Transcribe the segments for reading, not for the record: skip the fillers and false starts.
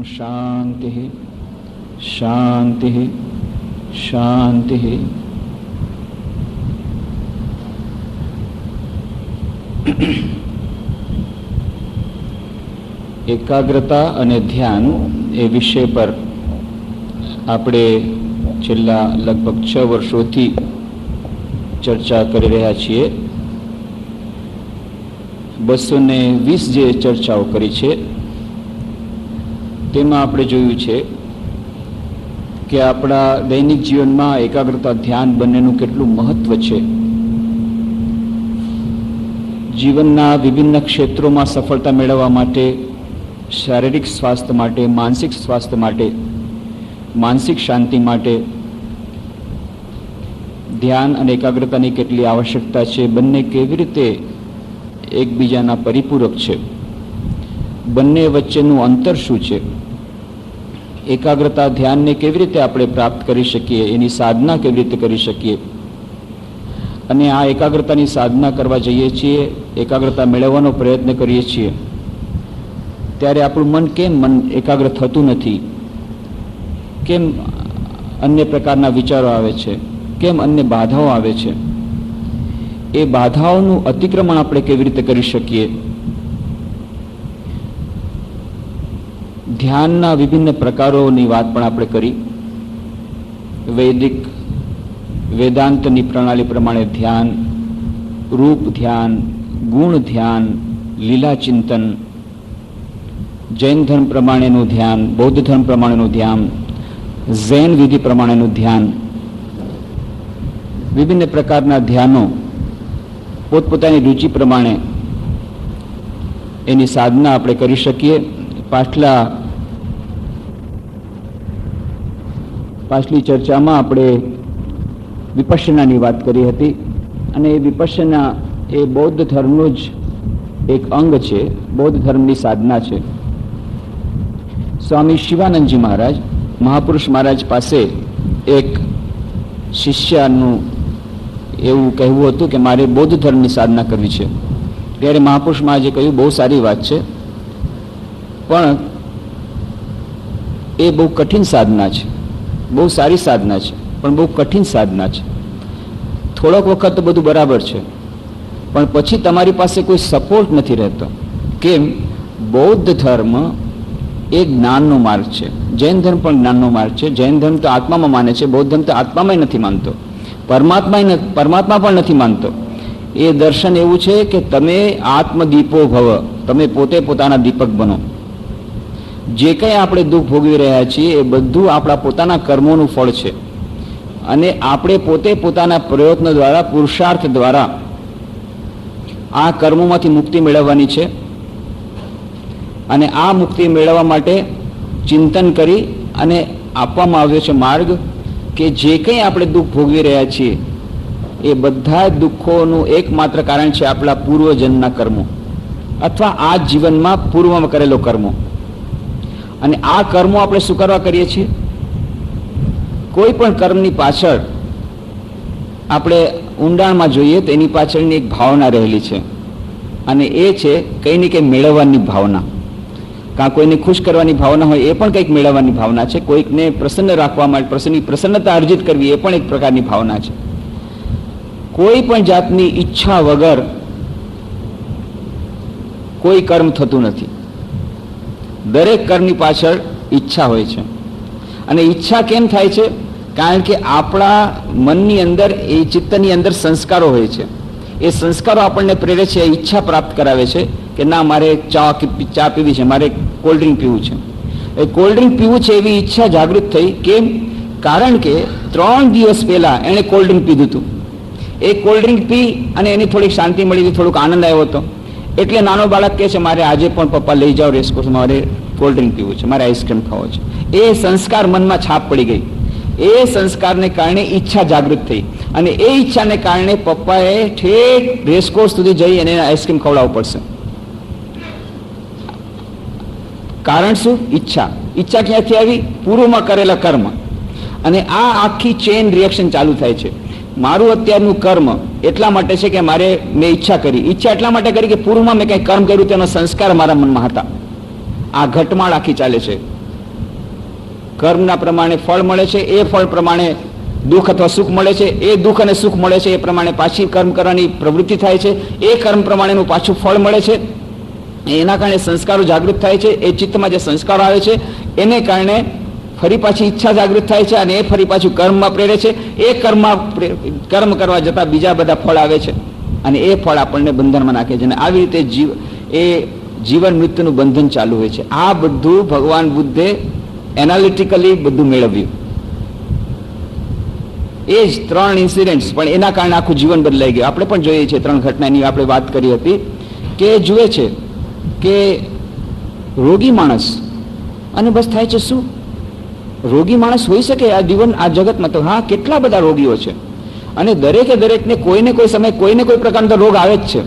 शांति शांति शांति। एकाग्रता અને ધ્યાન એ વિષય પર આપણે છેલ્લા લગભગ 6 વર્ષોથી ચર્ચા કરી રહ્યા છીએ. 220 જે ચર્ચાઓ કરી છે તેમાં આપણે જોયું છે કે આપણા દૈનિક જીવનમાં એકાગ્રતા ધ્યાન બંનેનું કેટલું મહત્વ છે. જીવનના વિભિન્ન ક્ષેત્રોમાં સફળતા મેળવવા માટે, શારીરિક સ્વાસ્થ્ય માટે, માનસિક સ્વાસ્થ્ય માટે, માનસિક શાંતિ માટે ધ્યાન અને એકાગ્રતાની કેટલી આવશ્યકતા છે. બંને કેવી રીતે એકબીજાના પરિપૂરક છે, બંને વચ્ચેનું અંતર શું છે, એકાગ્રતા ધ્યાનને કેવી રીતે આપણે પ્રાપ્ત કરી શકીએ, એની સાધના કેવી રીતે કરી શકીએ. અને આ એકાગ્રતાની સાધના કરવા જઈએ છીએ, એકાગ્રતા મેળવવાનો પ્રયત્ન કરીએ છીએ ત્યારે આપણું મન એકાગ્ર થતું નથી? કેમ અન્ય પ્રકારના વિચારો આવે છે? કેમ અન્ય બાધાઓ આવે છે? એ બાધાઓનું અતિક્રમણ આપણે કેવી રીતે કરી શકીએ? ધ્યાનના વિભિન્ન પ્રકારોની વાત પણ આપણે કરી. વેદાંતની પ્રણાલી પ્રમાણે ધ્યાન, રૂપ ધ્યાન, ગુણ ધ્યાન, લીલા ચિંતન, જૈન ધર્મ પ્રમાણેનું ધ્યાન, બૌદ્ધ ધર્મ પ્રમાણેનું ધ્યાન, ઝેન વિધિ પ્રમાણેનું ધ્યાન, વિભિન્ન પ્રકારના ધ્યાનો પોતપોતાની રુચિ પ્રમાણે એની સાધના આપણે કરી શકીએ. પાછલી ચર્ચામાં આપણે વિપશ્યનાની વાત કરી હતી અને એ વિપશ્યના એ બૌદ્ધ ધર્મનું જ એક અંગ છે, બૌદ્ધ ધર્મની સાધના છે. સ્વામી શિવાનંદજી મહારાજ, મહાપુરુષ મહારાજ પાસે એક શિષ્યનું એવું કહેવું હતું કે મારે બૌદ્ધ ધર્મની સાધના કરવી છે. ત્યારે મહાપુરુષ મહારાજે કહ્યું બહુ સારી વાત છે, પણ એ બહુ કઠિન સાધના છે. બહુ સારી સાધના છે પણ બહુ કઠિન સાધના છે. થોડોક વખત તો બધું બરાબર છે પણ પછી તમારી પાસે કોઈ સપોર્ટ નથી રહેતો. કેમ? બૌદ્ધ ધર્મ એ જ્ઞાનનો માર્ગ છે, જૈન ધર્મ પણ જ્ઞાનનો માર્ગ છે. જૈન ધર્મ તો આત્મામાં માને છે, બૌદ્ધ ધર્મ તો આત્મામાં નથી માનતો, પરમાત્મા પણ નથી માનતો. એ દર્શન એવું છે કે તમે આત્મદીપો ભવ, તમે પોતે પોતાના દીપક બનો. જે કંઈ આપણે દુઃખ ભોગવી રહ્યા છીએ એ બધું આપણા પોતાના કર્મોનું ફળ છે અને આપણે પોતે પોતાના પ્રયત્નો દ્વારા, પુરુષાર્થ દ્વારા આ કર્મોમાંથી મુક્તિ મેળવવાની છે. અને આ મુક્તિ મેળવવા માટે ચિંતન કરી અને આપવામાં આવ્યો છે માર્ગ કે જે કંઈ આપણે દુઃખ ભોગવી રહ્યા છીએ એ બધા દુઃખોનું એકમાત્ર કારણ છે આપણા પૂર્વજન્મના કર્મો અથવા આ જીવનમાં પૂર્વમાં કરેલો કર્મો. અને આ કર્મો આપણે શું કરવા કરીએ છીએ? કોઈ પણ કર્મની પાછળ આપણે ઊંડાણમાં જોઈએ તો એની પાછળની એક ભાવના રહેલી છે અને એ છે કંઈ ને કંઈ મેળવવાની ભાવના. કાં કોઈને ખુશ કરવાની ભાવના હોય, એ પણ કંઈક મેળવવાની ભાવના છે. કોઈકને પ્રસન્ન રાખવા માટે, પ્રસન્નતા અર્જિત કરવી, એ પણ એક પ્રકારની ભાવના છે. કોઈ પણ જાતની ઈચ્છા વગર કોઈ કર્મ થતું નથી. દરેક કર્મની પાછળ ઈચ્છા હોય છે. અને ઈચ્છા કેમ થાય છે? કારણ કે આપણા મનની અંદર, એ ચિત્તની અંદર સંસ્કારો હોય છે. એ સંસ્કારો આપણને પ્રેરે છે, ઈચ્છા પ્રાપ્ત કરાવે છે કે ના, મારે ચા પીવી છે, મારે કોલ્ડ ડ્રિંક પીવું છે. એ કોલ્ડ ડ્રિંક પીવું છે એવી ઈચ્છા જાગૃત થઈ. કેમ? કારણ કે 3 દિવસ પહેલા એણે કોલ્ડ ડ્રિંક પીધું હતું. એ કોલ્ડ ડ્રિંક પી અને એને થોડીક શાંતિ મળી હતી, થોડુંક આનંદ આવ્યો હતો. એટલે નાનો બાળક કહે છે મારે આજે પણ પપ્પા લઈ જાઓ રેસકોર્સ, મારે કોલ્ડ ડ્રિંક પીવું છે, મારે આઈસ્ક્રીમ ખાવો છે. એ સંસ્કાર મનમાં છાપ પડી ગઈ. એ સંસ્કારને કારણે ઈચ્છા જાગૃત થઈ અને એ ઈચ્છાને કારણે પપ્પાએ ઠેઠ રેસકોર્સ સુધી જઈ અને આઈસ્ક્રીમ ખવડાવવું પડશે. કારણ શું? ઈચ્છા. ઈચ્છા ક્યાંથી આવી? પૂર્વમાં કરેલા કર્મ. અને આ આખી ચેઇન રિએક્શન ચાલુ થાય છે. મારું અત્યારનું કર્મ એટલા માટે છે કે મેં ઈચ્છા કરી. ઈચ્છા એટલા માટે કરી કે પૂર્વમાં મેં કંઈ કર્મ કર્યું, તેનો સંસ્કાર મારા મનમાં હતા. આ ઘટમાળ આખી ચાલે છે. કર્મના પ્રમાણે ફળ મળે છે, એ ફળ પ્રમાણે દુઃખ અથવા સુખ મળે છે, એ દુઃખ અને સુખ મળે છે એ પ્રમાણે પાછી કર્મ કરવાની પ્રવૃત્તિ થાય છે, એ કર્મ પ્રમાણેનું પાછું ફળ મળે છે. એના કારણે સંસ્કારો જાગૃત થાય છે, એ ચિત્તમાં જે સંસ્કારો આવે છે એને કારણે ફરી પાછી ઈચ્છા જાગૃત થાય છે અને એ ફરી પાછું કર્મમાં પ્રેરે છે. એ કર્મ કરવા જતાં બીજા બધા ફળ આવે છે અને એ ફળ આપણને બંધનમાં નાખે છે અને આવી રીતે જીવન મૃત્યુનું બંધન ચાલુ હોય છે. આ બધું ભગવાન બુદ્ધે એનાલિટિકલી બધું મેળવ્યું. એ જ 3 ઇન્સિડન્ટ્સ પણ એના કારણે આખું જીવન બદલાઈ ગયું. આપણે પણ જોઈએ છીએ 3 ઘટનાની આપણે વાત કરી હતી કે જુએ છે કે રોગી માણસ અને બસ થાય છે શું? રોગી માણસ હોઈ શકે આ જીવન આ જગતમાં? તો હા, કેટલા બધા રોગીઓ છે અને દરેકને કોઈને કોઈ સમય કોઈને કોઈ પ્રકારનો રોગ આવે જ છે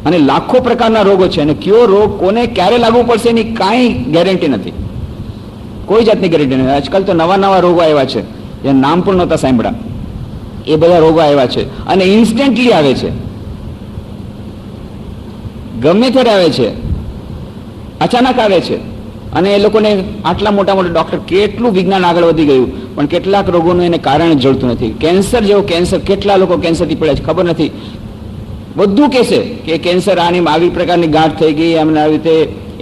અને લાખો પ્રકારના રોગો છે અને કયો રોગ કોને ક્યારે લાગુ પડશે એની કાંઈ ગેરંટી નથી, કોઈ જાતની ગેરંટી નથી. આજકાલ તો નવા રોગો આવ્યા છે, એ નામ પણ નહોતા સાંભળ્યા, એ બધા રોગો આવ્યા છે અને ઇન્સ્ટન્ટલી આવે છે, ગમે ત્યારે આવે છે, અચાનક આવે છે અને એ લોકોને આટલા મોટા ડોક્ટર, કેટલું વિજ્ઞાન આગળ વધી ગયું પણ કેટલાક રોગોનું એને કારણ જળતું નથી. કેન્સર જેવો કેન્સર, કેટલા લોકો કેન્સરથી પડ્યા છે ખબર નથી. બધું કહેશે કે કેન્સર આની આવી પ્રકારની ગાંઠ થઈ ગઈ, અમને આવી રીતે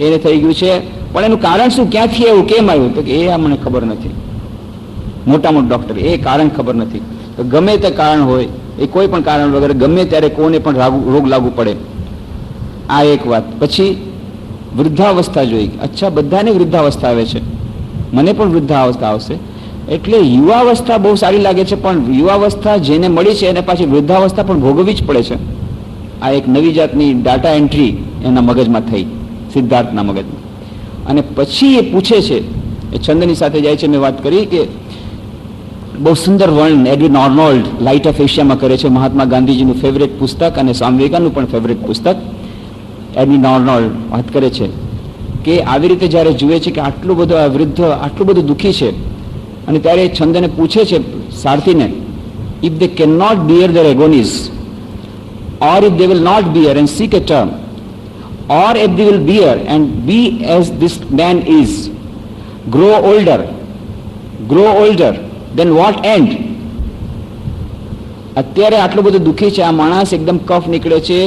એને થઈ ગયું છે, પણ એનું કારણ શું, ક્યાંથી આવ્યું, કેમ આવ્યું? તો કે એ અમને ખબર નથી. મોટા ડોક્ટર, એ કારણ ખબર નથી. તો ગમે તે કારણ હોય, એ કોઈ પણ કારણ વગર ગમે ત્યારે કોને પણ રોગ લાગુ પડે. આ એક વાત. પછી વૃદ્ધાવસ્થા જોઈ. અચ્છા, બધાને વૃદ્ધાવસ્થા આવે છે, મને પણ વૃદ્ધાવસ્થા આવશે. એટલે યુવાવસ્થા બહુ સારી લાગે છે પણ યુવાવસ્થા જેને મળી છે એને પાછી વૃદ્ધાવસ્થા પણ ભોગવવી જ પડે છે. આ એક નવી જાતની ડાટા એન્ટ્રી એના મગજમાં થઈ, સિદ્ધાર્થના મગજમાં. અને પછી એ પૂછે છે, એ છંદની સાથે જાય છે, મેં વાત કરી કે બહુ સુંદર વર્ણન એડવિન આર્નોલ્ડ લાઇટ ઓફ એશિયામાં કરે છે, મહાત્મા ગાંધીજીનું ફેવરેટ પુસ્તક અને સ્વામી વિવેકાનંદનું પણ ફેવરેટ પુસ્તક. એડવિન આર્નોલ્ડ વાત કરે છે કે આવી રીતે જ્યારે જુએ છે કે આટલું બધું આ વૃદ્ધ આટલું બધું દુઃખી છે અને ત્યારે છંદને પૂછે છે સારથીને, if they can not bear their agonies or if they will not bear and seek a term, or if they will bear and be as this man is, grow older, then what end? અત્યારે આટલું બધું દુઃખી છે આ માણસ, એકદમ કફ નીકળે છે,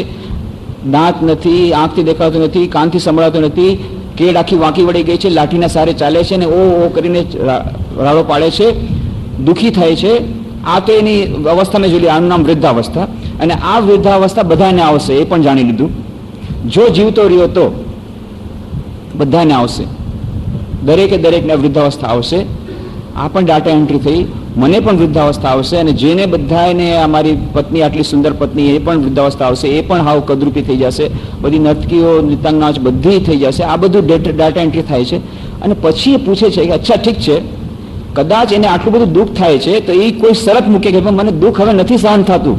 દાંત નથી, આંખથી દેખાતું નથી, કાનથી સંભળાતું નથી, કેડ આખી વાંકી વળી ગઈ છે, લાઠીના સારે ચાલે છે ને ઓ કરીને રાડો પાડે છે, દુઃખી થાય છે. આ તો એની અવસ્થા મેં જોઈ, આનું નામ વૃદ્ધાવસ્થા. અને આ વૃદ્ધાવસ્થા બધાને આવશે, એ પણ જાણી લીધું. જો જીવતો રહ્યો તો બધાને આવશે, દરેકને વૃદ્ધાવસ્થા આવશે. આ પણ ડાટા એન્ટ્રી થઈ. મને પણ વૃદ્ધાવસ્થા આવશે અને જેને બધાને અમારી પત્ની, આટલી સુંદર પત્ની, એ પણ વૃદ્ધાવસ્થા આવશે, એ પણ હાવ કદરૂપી થઈ જશે, બધી નર્તકીઓ, નિતંગાજ બધી થઈ જશે. આ બધું ડાટા એન્ટ્રી થાય છે. અને પછી એ પૂછે છે કે અચ્છા ઠીક છે, કદાચ એને આટલું બધું દુઃખ થાય છે તો એ કોઈ શરત મૂકે કે મને દુઃખ હવે નથી સહન થતું,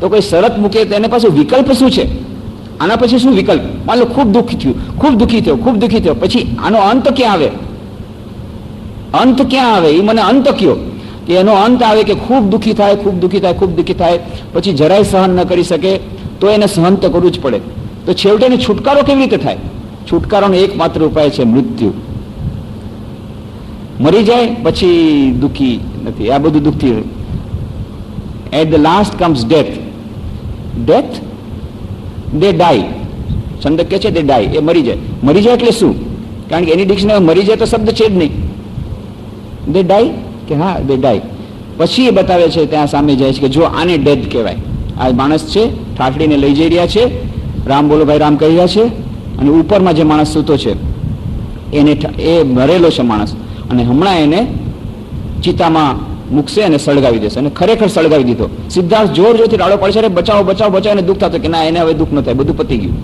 તો કોઈ શરત મૂકે તો એને પાછું વિકલ્પ શું છે? આના પછી શું વિકલ્પ? માન લો ખૂબ દુઃખી થયો, પછી આનો અંત ક્યાં આવે? અંત ક્યાં આવે? એ મને અંત કયો કે એનો અંત આવે કે ખૂબ દુઃખી થાય, પછી જરાય સહન ન કરી શકે તો એને સહન તો કરવું જ પડે. તો છેવટે એને છુટકારો કેવી રીતે થાય? છુટકારોનો એકમાત્ર ઉપાય છે મૃત્યુ. મરી જાય પછી દુઃખી નથી, આ બધું દુઃખથી. At the last comes death. They die. છંદક કે છે દે ડાય, એ મરી જાય એટલે શું? કારણ કે એની ડિક્શનરી મરી જાય તો શબ્દ છે જ નહીં. દે ડાય કે હા દે ડાય. પછી એ બતાવે છે, ત્યાં સામે જાય છે કે જો આને ડેથ કહેવાય. આ માણસ છે, ઠાઠડીને લઈ જઈ રહ્યા છે, રામ બોલો ભાઈ રામ કહી રહ્યા છે, અને ઉપરમાં જે માણસ સૂતો છે એને એ મરેલો છે માણસ, અને હમણાં એને ચિતામાં મૂકશે અને સળગાવી દેશે. અને ખરેખર સળગાવી દીધો. સિદ્ધાર્થ જોરથી રાડો પડશે, અરે બચાવો એને દુઃખ થતું કે ના, એને હવે દુઃખ ન થાય, બધું પતી ગયું,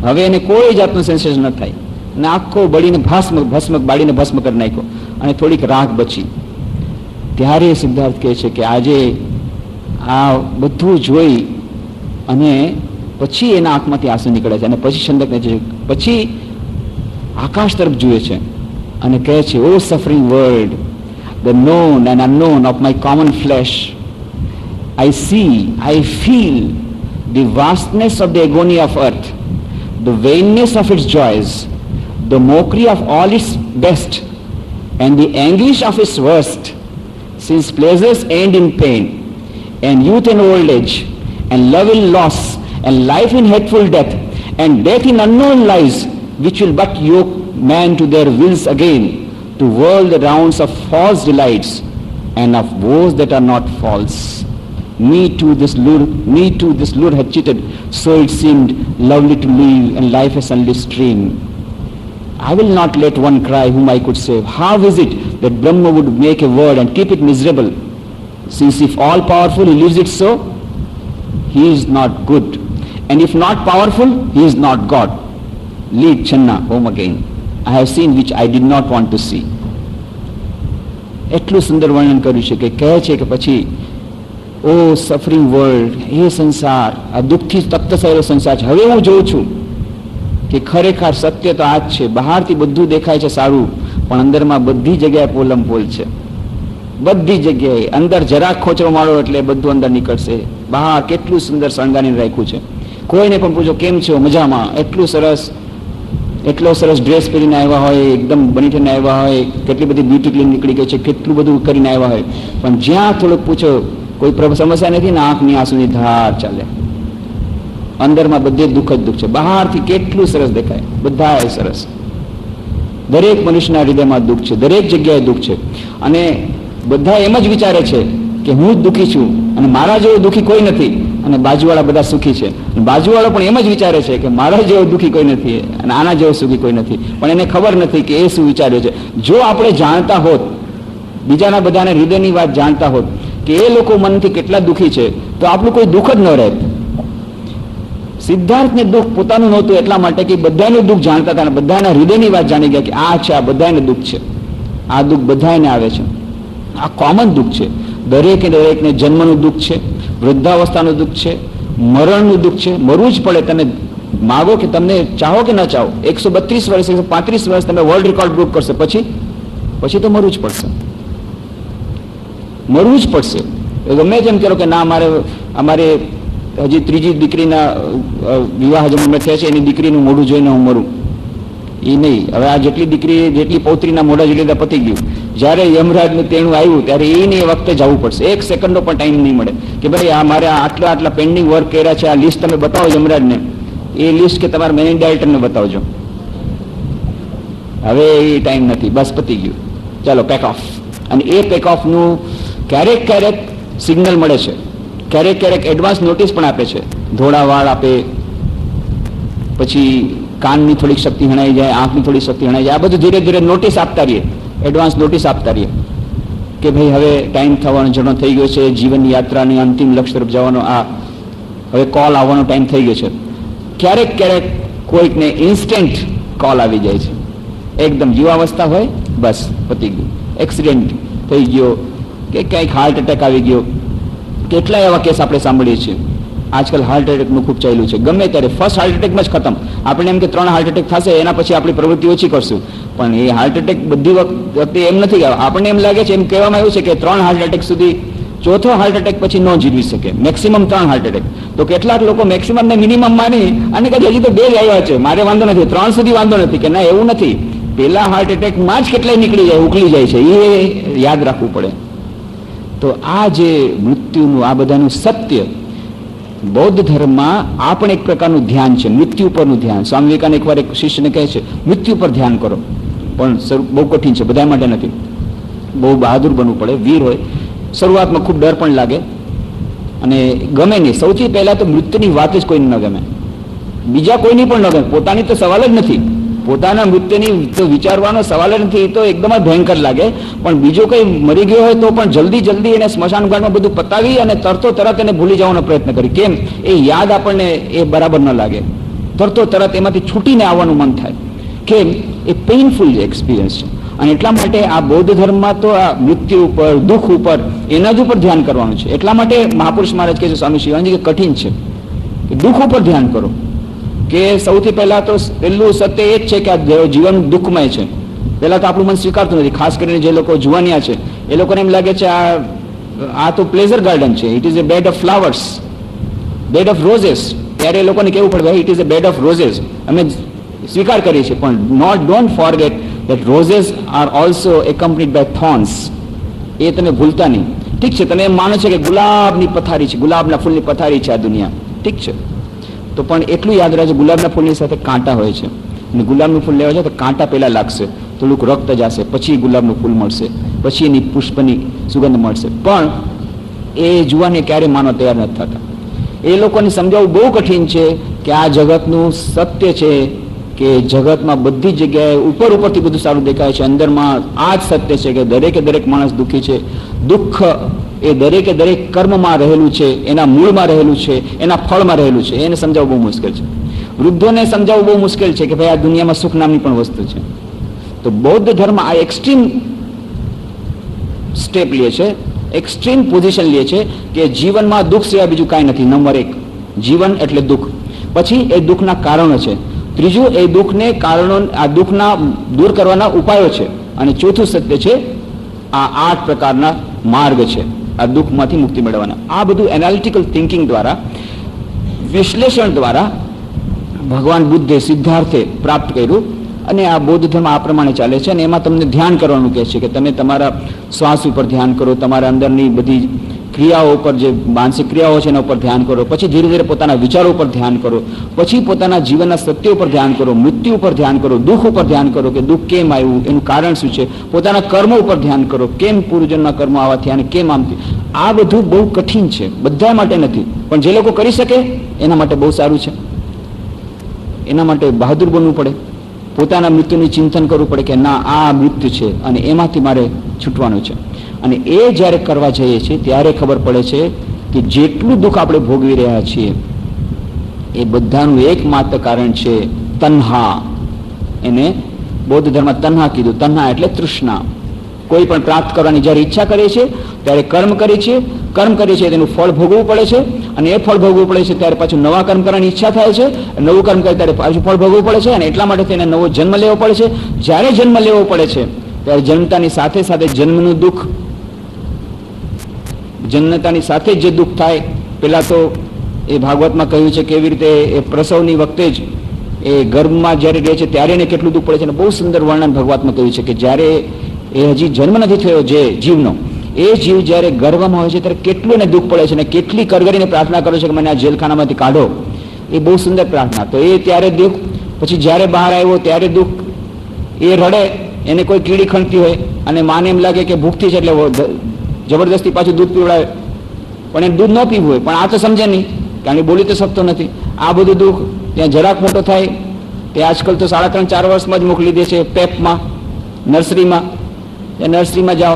હવે એને કોઈ જાતનું સેન્સેશન ન થાય. અને આખો બળીને બાળીને ભસ્મ કરી નાખ્યો અને થોડીક રાખ બચી. ત્યારે સિદ્ધાર્થ કહે છે કે આજે આ બધું જોઈ અને પછી એના આંખમાંથી આંસુ નીકળે છે. અને પછી છંદકને પછી આકાશ તરફ જુએ છે અને કહે છે, oh suffering world, the known and unknown of my common flesh, I see, I feel the vastness of the agony of earth, the vainness of its joys, the mockery of all its best, and the anguish of its worst, since pleasures end in pain, and youth in old age, and love in loss, and life in hateful death, and death in unknown lies, which will but yoke man to their wills again, to whirl the rounds of false delights, and of woes that are not false. Me too this lure had cheated, so it seemed lovely to live, and life a sunless stream. I will not let one cry whom I could save. How is it that Brahma would make a word and keep it miserable? Since if all powerful he leaves it so, he is not good. And if not powerful, he is not God. Lead Channa home again. I have seen which I did not want to see. એટલું સુંદર વર્ણન કર્યું છે કે કહે છે કે પછી ઓ suffering world, એ સંસાર, આ દુઃખથી તપ્ત થયેલો સંસાર છે. હવે હું જોઉં છું કે ખરેખર સત્ય તો આ જ છે. બહારથી બધું દેખાય છે સારું, પણ અંદરમાં બધી જગ્યાએ પોલમ પોલ છે. બધી જગ્યાએ અંદર જરાક ખોચરો માળો એટલે બધું અંદર નીકળશે. બહાર કેટલું સુંદર શણગારીને રાખ્યું છે. કોઈને પણ પૂછો કેમ છો, મજામાં, એટલું સરસ, એટલો સરસ ડ્રેસ પહેરીને આવ્યા હોય, એકદમ બની થઈને આવ્યા હોય, કેટલી બધી બ્યુટી ક્લીન નીકળી ગઈ છે, કેટલું બધું કરીને આવ્યા હોય, પણ જ્યાં થોડુંક પૂછો કોઈ સમસ્યા નથી ને આંખની આંસુની ધાર ચાલે. અંદરમાં બધે દુઃખ જ દુઃખ છે. બહારથી કેટલું સરસ દેખાય, બધા સરસ. દરેક મનુષ્યના હૃદયમાં દુઃખ છે, દરેક જગ્યાએ દુઃખ છે. અને બધા એમ જ વિચારે છે કે હું જ દુઃખી છું અને મારા જેવો દુઃખી કોઈ નથી, અને બાજુવાળા બધા સુખી છે. બાજુવાળો પણ એમ જ વિચારે છે કે મારા જેવો દુઃખી કોઈ નથી અને આના જેવો સુખી કોઈ નથી, પણ એને ખબર નથી કે એ શું વિચાર્યો છે. જો આપણે જાણતા હોત, બીજાના બધાને હૃદયની વાત જાણતા હોત કે એ લોકો મનથી કેટલા દુઃખી છે, તો આપણું કોઈ દુઃખ જ ન રહે. સિદ્ધાર્થને દુઃખ પોતાનું નહોતું એટલા માટે કે બધાનું દુઃખ જાણતા હતા અને બધાના હૃદયની વાત જાણી ગયા કે આ છે, આ બધાને દુઃખ છે, આ દુઃખ બધાને આવે છે, આ કોમન દુઃખ છે. દરેકને જન્મનું દુઃખ છે, વૃદ્ધાવસ્થાનું દુઃખ છે, મરણનું દુઃખ છે. મરવું જ પડે. તમે માગો કે તમને ચાહો કે ન ચાહો, 132 વર્ષ 135 વર્ષ તમે વર્લ્ડ રેકોર્ડ બ્રેક કરશો, પછી તો મરવું જ પડશે, મરવું જ પડશે. ગમે તેમ કરો કે ના અમારે હજી ત્રીજી દીકરીના વિવાહ જન્મ થયા છે, એની દીકરીનું મોઢું જોઈને હું મરું, એ નહીં. હવે આ જેટલી પૌત્રીના મોઢા જોઈ પતી ગયું. જ્યારે યમરાજનું તેણું આવ્યું ત્યારે એને એ વખતે જવું પડશે. 1 સેકન્ડનો પણ ટાઈમ નહીં મળે કે ભાઈ આ મારે આટલા પેન્ડિંગ વર્ક કર્યા છે, આ લિસ્ટ તમે બતાવો યમરાજને. એ લિસ્ટ કે તમારા મેનેજિંગ ડાયરેક્ટરને બતાવજો. હવે એ ટાઈમ નથી, બસ પતી ગયું, ચાલો પેક ઓફ. અને એ પેક ઓફનું ક્યારેક સિગ્નલ મળે છે, ક્યારેક એડવાન્સ નોટિસ પણ આપે છે. ધોળા વાળ આપે, પછી કાનની થોડીક શક્તિ હણાઈ જાય, આંખની થોડી શક્તિ હણાઈ જાય. આ બધું ધીરે ધીરે નોટિસ આપતા રહીએ, એડવાન્સ નોટિસ આપતા રહીએ કે ભાઈ હવે ટાઈમ થવાનો જણો થઈ ગયો છે, જીવનની યાત્રાની અંતિમ લક્ષ્ય તરફ જવાનો આ હવે કોલ આવવાનો ટાઈમ થઈ ગયો છે. ક્યારેક કોઈકને ઇન્સ્ટન્ટ કોલ આવી જાય છે. એકદમ યુવાવસ્થા હોય, બસ પતી ગયું. એક્સિડન્ટ થઈ ગયો કે ક્યાંક હાર્ટ એટેક આવી ગયો. કેટલા એવા કેસ આપણે સાંભળીએ છીએ. આજકાલ હાર્ટ એટેકનું ખૂબ ચાલ્યું છે. ગમે ત્યારે ફર્સ્ટ હાર્ટ એટેકમાં જ ખતમ. આપણે એમ કે 3 હાર્ટ એટેક થશે એના પછી આપણી પ્રવૃત્તિ ઓછી કરશું, પણ એ હાર્ટ એટેક બધી વખતે એમ નથી. આપણને એમ લાગે છે, એમ કહેવામાં આવ્યું છે કે 3 હાર્ટ એટેક સુધી, 4થો હાર્ટ એટેક પછી ન જીવી શકે, મેક્સિમમ 3 હાર્ટ એટેક. તો કેટલાક લોકો મેક્સિમમ ને મિનિમમ માની અને કહે હજી તો 2 જ આવ્યા છે, મારે વાંધો નથી, 3 સુધી વાંધો નથી. કે ના, એવું નથી. પેલા હાર્ટ એટેકમાં જ કેટલાય નીકળી જાય, ઉકળી જાય છે, એ યાદ રાખવું પડે. તો આ જે મૃત્યુનું, આ બધાનું સત્ય બૌદ્ધ ધર્મમાં આ પણ એક પ્રકારનું ધ્યાન છે, મૃત્યુ પરનું ધ્યાન. સ્વામી વિવેકાનંદ એકવાર એક શિષ્યને કહે છે મૃત્યુ પર ધ્યાન કરો, પણ બહુ કઠિન છે, બધા માટે નથી. બહુ બહાદુર બનવું પડે, વીર હોય. શરૂઆતમાં ખૂબ ડર પણ લાગે અને ગમે નહીં. સૌથી પહેલા તો મૃત્યુની વાત જ કોઈને ન ગમે, બીજા કોઈની પણ ન ગમે. પોતાની તો સવાલ જ નથી, પોતાના મૃત્યુની તો વિચારવાનો સવાલ જ નથી. એ તો એકદમ જ ભયંકર લાગે. પણ બીજો કંઈ મરી ગયો હોય તો પણ જલ્દી એને સ્મશાન ઘાટમાં બધું પતાવી અને તરત એને ભૂલી જવાનો પ્રયત્ન કરી. કેમ? એ યાદ આપણને એ બરાબર ન લાગે. તરત એમાંથી છૂટીને આવવાનું મન થાય. કેમ? એ પેઇનફુલ એક્સપિરિયન્સ છે. અને એટલા માટે આ બૌદ્ધ ધર્મમાં તો આ મૃત્યુ ઉપર, દુઃખ ઉપર, એના જ ઉપર ધ્યાન કરવાનું છે. એટલા માટે મહાપુરુષ મહારાજ કહે છે, સ્વામી શિવાનંદજી, કે કઠિન છે કે દુઃખ ઉપર ધ્યાન કરો. કે સૌથી પહેલા તો પહેલું સત્ય એ જ છે કે આ જીવન દુઃખમય છે. પહેલા તો આપણું મન સ્વીકારતું નથી. ખાસ કરીને જે લોકો જુવાનિયા છે એ લોકોને એમ લાગે છે આ તો પ્લેઝર ગાર્ડન છે, it is a bed of flowers, bed of roses. ત્યારે એ લોકોને કેવું પડે, ભાઈ it is a bed of roses. અમે સ્વીકાર કરીએ છીએ, પણ don't forget that roses are also accompanied by thorns. એ તમે ભૂલતા નહીં. ઠીક છે, તમે એમ માનો છો કે ગુલાબની પથારી છે, ગુલાબના ફૂલની પથારી છે આ દુનિયા, ઠીક છે, તો પણ એટલું યાદ રાખજો ગુલાબના ફૂલની સાથે કાંટા હોય છે, અને ગુલાબનું ફૂલ લેવા જાય તો કાંટા પહેલા લાગશે, થોડુંક રક્ત જશે, પછી ગુલાબનું ફૂલ મળશે, પછી એની પુષ્પની સુગંધ મળશે. પણ એ જુવાને ક્યારે માનવા તૈયાર નથી થતા. એ લોકોને સમજાવવું બહુ કઠિન છે કે આ જગતનું સત્ય છે, કે જગતમાં બધી જગ્યાએ ઉપરથી બધું સારું દેખાય છે, અંદરમાં આ જ સત્ય છે કે દરેકે દરેક માણસ દુઃખી છે. દુઃખ એ દરેકે દરેક કર્મમાં રહેલું છે, એના મૂળમાં રહેલું છે, એના ફળમાં રહેલું છે. એને સમજાવવું બહુ મુશ્કેલ છે. વૃદ્ધોને સમજાવવું બહુ મુશ્કેલ છે કે ભાઈ આ દુનિયામાં સુખ નામની પણ વસ્તુ છે. તો બૌદ્ધ ધર્મ આ એક્સ્ટ્રીમ સ્ટેપ લે છે, એક્સ્ટ્રીમ પોઝિશન લે છે કે જીવનમાં દુઃખ સિવાય બીજું કાંઈ નથી. નંબર 1 જીવન એટલે દુઃખ, પછી એ દુઃખના કારણો છે, ત્રીજું એ દુઃખને કારણો, આ દુઃખના દૂર કરવાના ઉપાયો છે, અને ચોથું સત્ય છે આ 8 પ્રકારના માર્ગ છે આ દુઃખમાંથી મુક્તિ મેળવવાના. આ બધું એનાલિટિકલ થિંકિંગ દ્વારા, વિશ્લેષણ દ્વારા ભગવાન બુદ્ધે, સિદ્ધાર્થે પ્રાપ્ત કર્યું. અને આ બૌદ્ધ ધર્મ આ પ્રમાણે ચાલે છે. અને એમાં તમને ધ્યાન કરવાનું કહે છે કે તમે તમારા શ્વાસ ઉપર ધ્યાન કરો, તમારા અંદરની બધી ક્રિયાઓ ઉપર, જે માનસિક ક્રિયાઓ છે એના ઉપર ધ્યાન કરો, પછી ધીરે ધીરે પોતાના વિચારો ઉપર ધ્યાન કરો, પછી પોતાના જીવનના સત્ય ઉપર ધ્યાન કરો, મૃત્યુ ઉપર ધ્યાન કરો, દુઃખ ઉપર ધ્યાન કરો કે દુઃખ કેમ આવ્યું, એનું કારણ શું છે, પોતાના કર્મો ઉપર ધ્યાન કરો, કેમ પૂર્વજન્મના કર્મો આવા થયા અને કેમ આમ થયું. આ બધું બહુ કઠિન છે, બધા માટે નથી, પણ જે લોકો કરી શકે એના માટે બહુ સારું છે. એના માટે બહાદુર બનવું પડે, પોતાના મૃત્યુનું ચિંતન કરવું પડે કે ના, આ મૃત્યુ છે અને એમાંથી મારે છૂટવાનું છે. અને એ જ્યારે કરવા જઈએ છીએ ત્યારે ખબર પડે છે કે જેટલું દુઃખ આપણે ભોગવી રહ્યા છીએ એ બધાનું એકમાત્ર કારણ છે તન્હા. એને બૌદ્ધ ધર્મ તન્હા કીધું. તન્હા એટલે તૃષ્ણા. કોઈ પણ પ્રાપ્ત કરવાની જ્યારે ઈચ્છા કરે છે ત્યારે કર્મ કરે છે, કર્મ કરે છે તેનું ફળ ભોગવવું પડે છે, અને એ ફળ ભોગવવું પડે છે ત્યારે પાછું નવા કર્મ કરવાની ઈચ્છા થાય છે, નવું કર્મ કરે ત્યારે પાછું ફળ ભોગવવું પડે છે, અને એટલા માટે તેને નવો જન્મ લેવો પડે છે. જ્યારે જન્મ લેવો પડે છે ત્યારે જન્મતાની સાથે સાથે જન્મનું દુઃખ, જન્મતાની સાથે જે દુઃખ થાય, પેલા તો એ ભાગવતમાં કહ્યું છે કેવી રીતે એ પ્રસવની વખતે જ એ ગર્ભમાં જ્યારે રહે છે ત્યારે એને કેટલું દુઃખ પડે છે. અને બહુ સુંદર વર્ણન ભાગવતમાં કહ્યું છે કે જ્યારે એ હજી જન્મ નથી થયો જે જીવનો, એ જીવ જ્યારે ગર્ભમાં હોય છે ત્યારે કેટલું એને દુઃખ પડે છે, અને કેટલી કરગરીને પ્રાર્થના કરે છે કે મને આ જેલખાનામાંથી કાઢો. એ બહુ સુંદર પ્રાર્થના. તો એ ત્યારે દુઃખ, પછી જ્યારે બહાર આવ્યો ત્યારે દુઃખ, એ રડે, એને કોઈ કીડી ખણતી હોય અને માને એમ લાગે કે ભૂખથી છે એટલે જબરદસ્તી પાછું દૂધ પીવડાવે, પણ એને દૂધ ન પીવું હોય, પણ આ તો સમજે નહીં કારણ કે બોલી તો શકતો નથી. આ બધું દુઃખ ત્યાં જરાક મોટો થાય તે આજકાલ તો 3.5-4 વર્ષમાં જ મોકલી દે છે પેપમાં, નર્સરીમાં. ત્યાં નર્સરીમાં જાઓ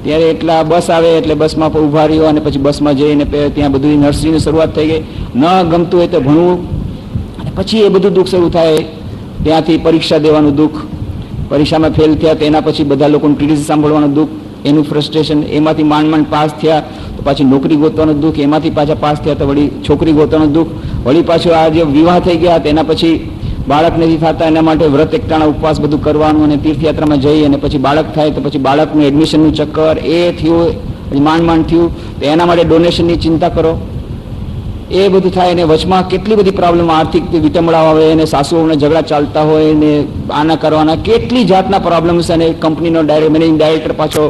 ત્યારે એટલા બસ આવે એટલે બસમાં ઊભા રહ્યો, અને પછી બસમાં જઈને ત્યાં બધું નર્સરીની શરૂઆત થઈ ગઈ. ન ગમતું હોય તો ભણવું, અને પછી એ બધું દુઃખ શરૂ થાય. ત્યાંથી પરીક્ષા દેવાનું દુઃખ, પરીક્ષામાં ફેલ થયા તો એના પછી બધા લોકોનું ક્રિટિસિઝમ સાંભળવાનું દુઃખ, એનું ફ્રસ્ટ્રેશન, એમાંથી માંડ પાસ થયા તો પાછી નોકરી ગોતવાનું દુઃખ, એમાંથી પાછા પાસ થયા તો વળી છોકરી ગોતવાનું દુઃખ, વળી પાછું આ જે વિવાહ થઈ ગયા તેના પછી બાળક નથી થતા એના માટે વ્રત એકટાણા ઉપવાસ બધું કરવાનું, અને તીર્થયાત્રામાં જઈ અને પછી બાળક થાય તો પછી બાળકનું એડમિશનનું ચક્કર, એ થયું, માંડ થયું તો એના માટે ડોનેશનની ચિંતા કરો, એ બધું થાય. અને વચમાં કેટલી બધી પ્રોબ્લેમ, આર્થિક વિટંબણા આવે, અને સાસુઓને ઝઘડા ચાલતા હોય, ને આના કરવાના કેટલી જાતના પ્રોબ્લેમ્સ, અને કંપનીનો મેનેજિંગ ડાયરેક્ટર પાછો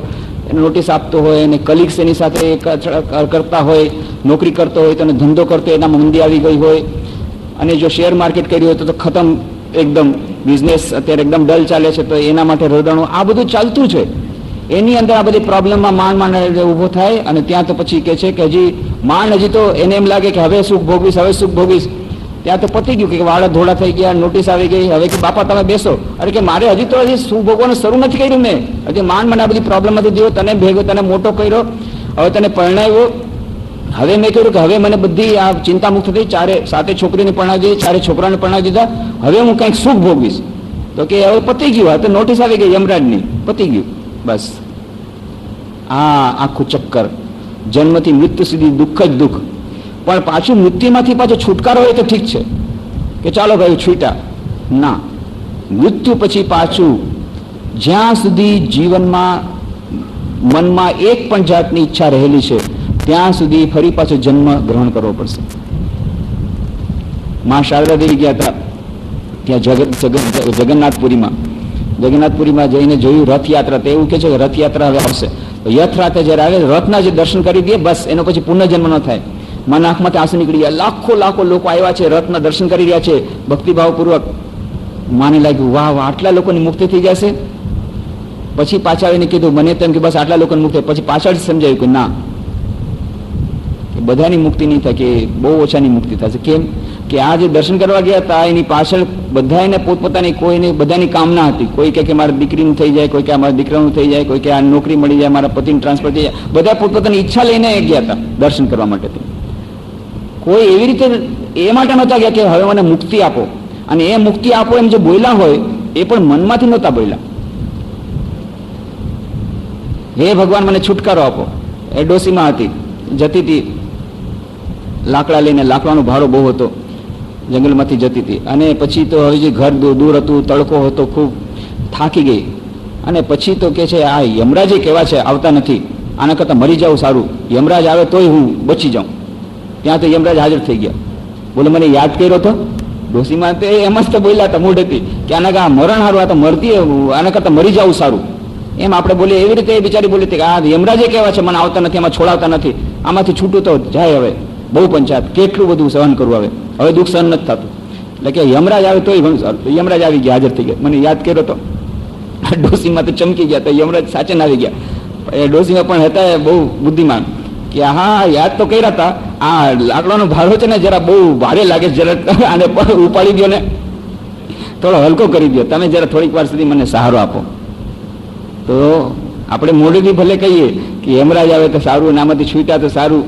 નોટિસ આપતો હોય, અને કલીગ્સ એની સાથે કરતા હોય, નોકરી કરતો હોય તો ધંધો કરતો એનામાં મંદી આવી ગઈ હોય, અને જો શેર માર્કેટ કર્યું હોય તો ખતમ, એકદમ બિઝનેસ અત્યારે એકદમ ડલ ચાલે છે તો એના માટે રડવાનું, આ બધું ચાલતું છે. એની અંદર આ બધી પ્રોબ્લેમમાં માંડ ઊભો થાય, અને ત્યાં તો પછી કહે છે કે હજી તો એને એમ લાગે કે હવે સુખ ભોગવીશ, ત્યાં તો પતી ગયું કે વાળા ધોળા થઈ ગયા, નોટિસ આવી ગઈ, હવે કે બાપા તમે બેસો. અરે કે મારે હજી સુખ ભોગવાનું શરૂ નથી કર્યું, મેં હજી મને આ બધી પ્રોબ્લેમમાંથી દીધો, તને ભેગો, તને મોટો કર્યો, હવે તને પરણાવ્યો, હવે મેં કહ્યું કે હવે મને બધી આ ચિંતા મુક્ત થઈ, 4 છોકરીને પરણાવી દીધી, 4 છોકરાને પરણાવી દીધા, હવે હું કંઈક સુખ ભોગવીશ. તો કે હવે પતી ગયું, હવે તો નોટિસ આવી ગઈ યમરાજની, પતી ગયું બસ. આ આખું ચક્કર જન્મથી મૃત્યુ સુધી દુઃખ જ દુઃખ. પણ પાછું મૃત્યુમાંથી પાછો છુટકારો હોય તો ઠીક છે કે ચાલો ભાઈ છૂટા, ના, મૃત્યુ પછી પાછું જ્યાં સુધી જીવનમાં મનમાં એક પણ જાતની ઈચ્છા રહેલી છે ત્યાં સુધી ફરી પાછો જન્મ ગ્રહણ કરવો પડશે. માં શારદા દેવી ગયા હતા ત્યાં જગન્નાથપુરીમાં, જગન્નાથપુરીમાં જઈને જોયું રથયાત્રા, તો એવું કે છે કે રથયાત્રા હવે આવશે. તો યથરાતે જ્યારે આવે રથના જે દર્શન કરી દે બસ એનો પછી પુનર્જન્મ ન થાય. મારા આંખમાંથી આંસુ નીકળી ગયા. લાખો લાખો લોકો આવ્યા છે, રથના દર્શન કરી રહ્યા છે ભક્તિભાવપૂર્વક. માને લાગ્યું વાહ વાહ આટલા લોકોની મુક્તિ થઈ જશે. પછી પાછા આવીને કીધું, મને તેમ કે બસ આટલા લોકોની મુક્તિ. પછી પાછળ સમજાયું કે ના, કે બધાની મુક્તિ નહીં થાય, કે બહુ ઓછાની મુક્તિ થશે. કેમ કે આ જે દર્શન કરવા ગયા હતા એની પાછળ બધાને પોતપોતાની કોઈને બધાની કામના હતી. કોઈ કે મારા દીકરીનું થઈ જાય, કોઈ કે મારા દીકરાનું થઈ જાય, કોઈ કે આ નોકરી મળી જાય, મારા પતિનું ટ્રાન્સફર થઈ જાય. બધા પોતપોતાની ઈચ્છા લઈને ગયા હતા દર્શન કરવા માટે. કોઈ એવી રીતે એ માટે નહોતા ગયા કે હવે મને મુક્તિ આપો. અને એ મુક્તિ આપો એમ જે બોલ્યા હોય એ પણ મનમાંથી નહોતા બોલ્યા. હે ભગવાન મને છુટકારો આપો. એ ડોસીમાં હતી, જતી હતી લાકડા લઈને. લાકડાનો ભાડો બહુ હતો, જંગલમાંથી જતી હતી. અને પછી તો હવે જે ઘર દૂર હતું, તડકો હતો, ખૂબ થાકી ગઈ. અને પછી તો કે છે આ યમરાજે કેવા છે આવતા નથી, આના કરતાં મરી જાવ સારું. યમરાજ આવે તોય હું બચી જાઉં. ત્યાં તો યમરાજ હાજર થઈ ગયા. બોલે મને યાદ કર્યો તો ડોસીમાં તે એમ જ તો બોલ્યા હતા મોઢેથી કે આના મરણ હારું, આ તો મરતી, આના કરતાં મરી જવું સારું. એમ આપણે બોલીએ એવી રીતે એ બિચારી બોલી હતી કે આ યમરાજે કેવા છે, મને આવતા નથી, એમાં છોડાવતા નથી, આમાંથી છૂટું તો જાય. હવે બહુ પંચાયત, કેટલું બધું સહન કરવું. હવે દુઃખ સહન નથી થતું. એટલે કે યમરાજ આવે તોય ઘણું સારું. તો યમરાજ આવી ગયા, હાજર થઈ ગયા. મને યાદ કર્યો તો ડોસીમાં તો ચમકી ગયા. તો યમરાજ સાચે ના આવી ગયા. એ ડોસીમાં પણ હતા બહુ બુદ્ધિમાન કે હા યાદ તો કર્યા હતા, આ લાકડાનો ભારો છે ને જરા બહુ ભારે લાગે, જરા આને પણ ઉપાડી દો ને, થોડો હલકો કરી દો તમે, જરા થોડીક વાર સુધી મને સહારો આપો. તો આપણે મોઢેથી ભલે કહીએ કે યમરાજ આવે તો સારું, નામાંથી છૂટ્યા તો સારું,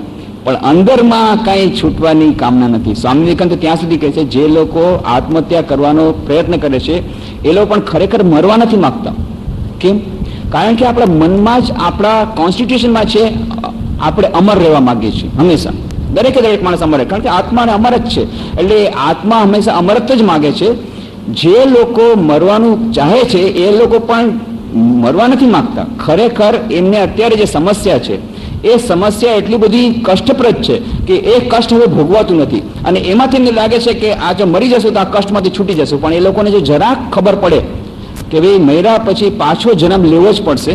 પણ અંદરમાં કાંઈ છૂટવાની કામના નથી. સ્વામી વિવેકાનંદ ત્યાં સુધી કહે છે જે લોકો આત્મહત્યા કરવાનો પ્રયત્ન કરે છે એ લોકો પણ ખરેખર મરવા નથી માગતા. કેમ? કારણ કે આપણા મનમાં જ, આપણા કોન્સ્ટિટ્યુશનમાં છે આપણે અમર રહેવા માંગીએ છીએ હંમેશા. દરેકે દરેક માણસ અમર રહે, કારણ કે આત્માને અમર જ છે. એટલે આત્મા હંમેશા અમરત્વ જ માગે છે. જે લોકો મરવાનું ચાહે છે એ લોકો પણ મરવા નથી માંગતા. ખરેખર એમને અત્યારે જે સમસ્યા છે એ સમસ્યા એટલી બધી કષ્ટપ્રદ છે કે એ કષ્ટ હવે ભોગવાતું નથી. અને એમાંથી એમને લાગે છે કે આ જો મરી જશું તો આ કષ્ટમાંથી છૂટી જશું. પણ એ લોકોને જો જરાક ખબર પડે કે ભાઈ મર્યા પછી પાછો જન્મ લેવો જ પડશે,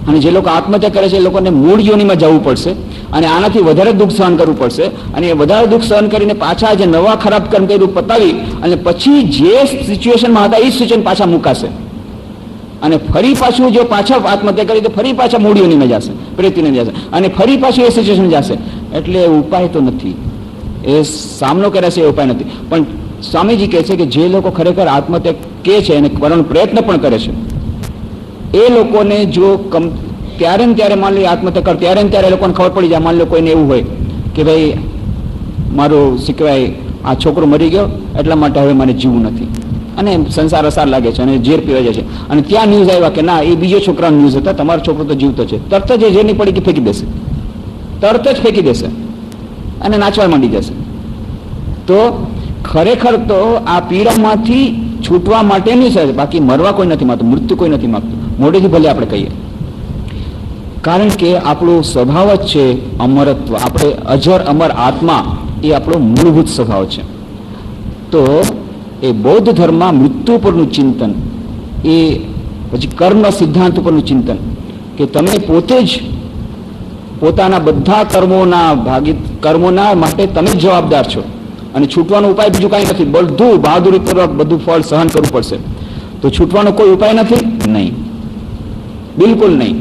અને જે લોકો આત્મહત્યા કરે છે એ લોકોને મૂળ યોનિમાં જવું પડશે, અને આનાથી વધારે દુઃખ સહન કરવું પડશે, અને એ વધારે દુઃખ સહન કરીને પાછા જે નવા ખરાબ કર્મ કર્યું પતાવી અને પછી જે સિચ્યુએશનમાં હતા એ સિચ્યુએશન પાછા મુકાશે. અને ફરી પાછું જો પાછા આત્મહત્યા કરી તો ફરી પાછા મૂળ યોનિમાં જશે, પ્રેતીને જશે, અને ફરી પાછું એ સિચ્યુએશન જશે. એટલે ઉપાય તો નથી, એ સામનો કરે છે એ ઉપાય નથી. પણ સ્વામીજી કહે છે કે જે લોકો ખરેખર આત્મહત્યા કે છે અને કરવાનો પ્રયત્ન પણ કરે છે એ લોકોને જો ત્યારે ને ત્યારે માની લો આત્મહત્યા કર, ત્યારે ને ત્યારે એ લોકોને ખબર પડી જાય. માની લો કોઈને એવું હોય કે ભાઈ મારું શીખવાય આ છોકરો મરી ગયો એટલા માટે હવે મને જીવવું નથી, અને સંસાર અસાર લાગે છે અને ઝેર પીવા જાય છે, અને ત્યાં ન્યૂઝ આવ્યા કે ના એ બીજો છોકરાનો ન્યૂઝ હતા, તમારો છોકરો તો જીવતો છે. તરત જ ઝેરની પડી કે ફેંકી દેશે, તરત જ ફેંકી દેશે અને નાચવા માંડી જશે. તો ખરેખર તો આ પીડામાંથી છૂટવા માટેની છે, બાકી મરવા કોઈ નથી માગતું, મૃત્યુ કોઈ નથી માગતું. મોઢેથી ભલે આપણે કહીએ, કારણ કે આપણો સ્વભાવ જ છે અમરત્વ. આપણે અજર અમર આત્મા એ આપણો મૂળભૂત સ્વભાવ છે. તો એ બૌદ્ધ ધર્મમાં મૃત્યુ પરનું ચિંતન, એ પછી કર્મ સિદ્ધાંત ઉપરનું ચિંતન, કે તમે પોતે જ પોતાના બધા કર્મોના માટે તમે જ જવાબદાર છો, અને છૂટવાનો ઉપાય બીજું કાંઈ નથી. બધું બહાદુરીપૂર્વક બધું ફળ સહન કરવું પડશે. તો છૂટવાનો કોઈ ઉપાય નથી? નહીં, બિલકુલ નહીં.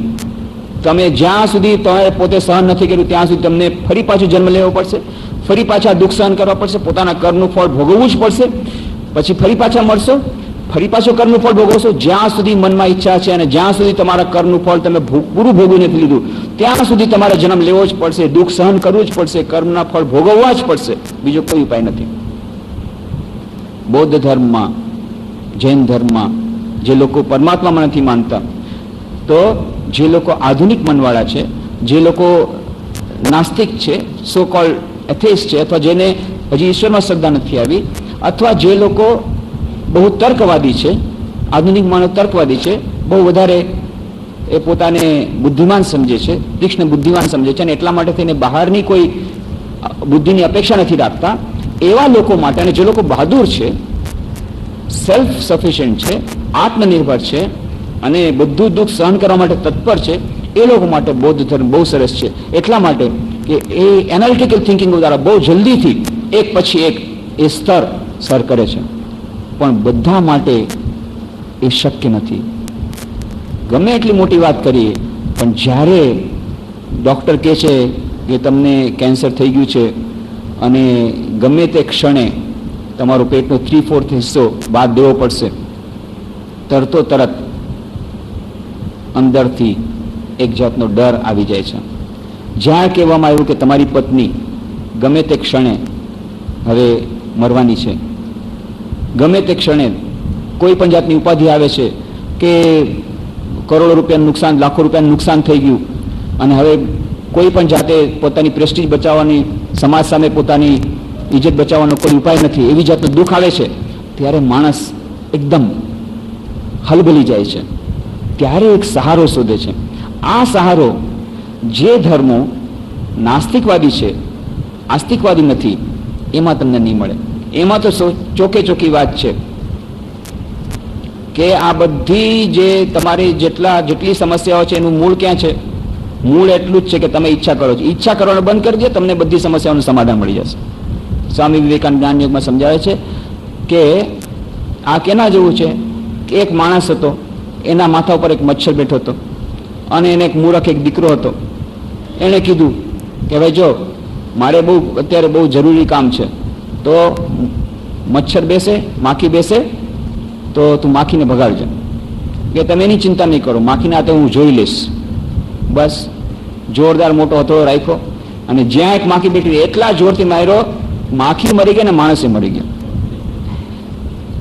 તમે જ્યાં સુધી તમે પોતે સહન નથી કર્યું ત્યાં સુધી તમને ફરી પાછું જન્મ લેવો પડશે, ફરી પાછા દુઃખ સહન કરવા પડશે, પોતાના કર્મનું ફળ ભોગવવું જ પડશે. પછી ફરી પાછા મળશો, ફરી પાછું કર્મનું ફળ ભોગવશો. જ્યાં સુધી મનમાં ઈચ્છા છે અને જ્યાં સુધી તમારા કર્મનું ફળ તમે પૂરું ભોગવી નથી લીધું ત્યાં સુધી તમારે જન્મ લેવો જ પડશે, દુઃખ સહન કરવું જ પડશે, કર્મના ફળ ભોગવવા જ પડશે. બીજો કોઈ ઉપાય નથી. બૌદ્ધ ધર્મમાં, જૈન ધર્મમાં જે લોકો પરમાત્મામાં નથી માનતા, તો જે લોકો આધુનિક મનવાળા છે, જે લોકો નાસ્તિક છે, સો કોલ્ડ એથેઇસ્ટ છે, અથવા જેને હજી ઈશ્વરમાં શ્રદ્ધા નથી આવી, અથવા જે લોકો બહુ તર્કવાદી છે, આધુનિક માનવ તર્કવાદી છે, બહુ વધારે એ પોતાને બુદ્ધિમાન સમજે છે, તીક્ષ્ણ બુદ્ધિમાન સમજે છે, અને એટલા માટે થઈને બહારની કોઈ બુદ્ધિની અપેક્ષા નથી રાખતા, એવા લોકો માટે, અને જે લોકો બહાદુર છે, સેલ્ફ સફિશિયન્ટ છે, આત્મનિર્ભર છે અને બધું દુઃખ સહન કરવા માટે તત્પર છે, એ લોકો માટે બૌદ્ધ ધર્મ બહુ સરસ છે. એટલા માટે કે એ એનાલિટિકલ થિંકિંગ દ્વારા બહુ જલ્દીથી એક પછી એક એ સ્તર સર કરે છે. પણ બધા માટે એ શક્ય નથી. ગમે એટલી મોટી વાત કરીએ, પણ જ્યારે ડૉક્ટર કહે છે કે તમને કેન્સર થઈ ગયું છે અને ગમે તે ક્ષણે તમારો પેટનો 3/4 હિસ્સો બાદ દેવો પડશે, તરતો તરત અંદરથી એક જાતનો ડર આવી જાય છે. જ્યાં કહેવામાં આવ્યું કે તમારી પત્ની ગમે તે ક્ષણે હવે મરવાની છે, ગમે તે ક્ષણે કોઈ પણ જાતની ઉપાધિ આવે છે કે કરોડો રૂપિયાનું નુકસાન, લાખો રૂપિયાનું નુકસાન થઈ ગયું અને હવે કોઈ પણ જાતે પોતાની પ્રેસ્ટીજ બચાવવાની, સમાજ સામે પોતાની ઇજ્જત બચાવવાનો કોઈ ઉપાય નથી, એવી જાતનું દુઃખ આવે છે, ત્યારે માણસ એકદમ હલબલી જાય છે. ત્યારે એક સહારો શોધે છે. આ સહારો જે ધર્મો નાસ્તિકવાદી છે, આસ્તિકવાદી નથી, એમાં તમને નહીં મળે. એમાં તો ચોકે ચોકી વાત છે કે આ બધી જે તમારી જેટલી સમસ્યાઓ છે એનું મૂળ ક્યાં છે? મૂળ એટલું જ છે કે તમે ઈચ્છા કરો છો. ઈચ્છા કરવાનું બંધ કરી દો, તમને બધી સમસ્યાઓનું સમાધાન મળી જશે. સ્વામી વિવેકાનંદ જ્ઞાન યોગમાં સમજાવે છે કે આ કેના જેવું છે કે એક માણસ હતો, એના માથા ઉપર એક મચ્છર બેઠો હતો અને એને એક મૂર્ખ એક દીકરો હતો. એણે કીધું કે ભાઈ જો મારે અત્યારે બહુ જરૂરી કામ છે, તો મચ્છર બેસે, માખી બેસે તો તું માખીને ભગાડજે, કે તમે એની ચિંતા નહીં કરો, માખીને હાથે હું જોઈ લઈશ. બસ જોરદાર મોટો હથોડો રાખ્યો અને જ્યાં એક માખી બેઠી એટલા જોરથી માર્યો, માખી મરી ગઈ ને માણસે મરી ગયો.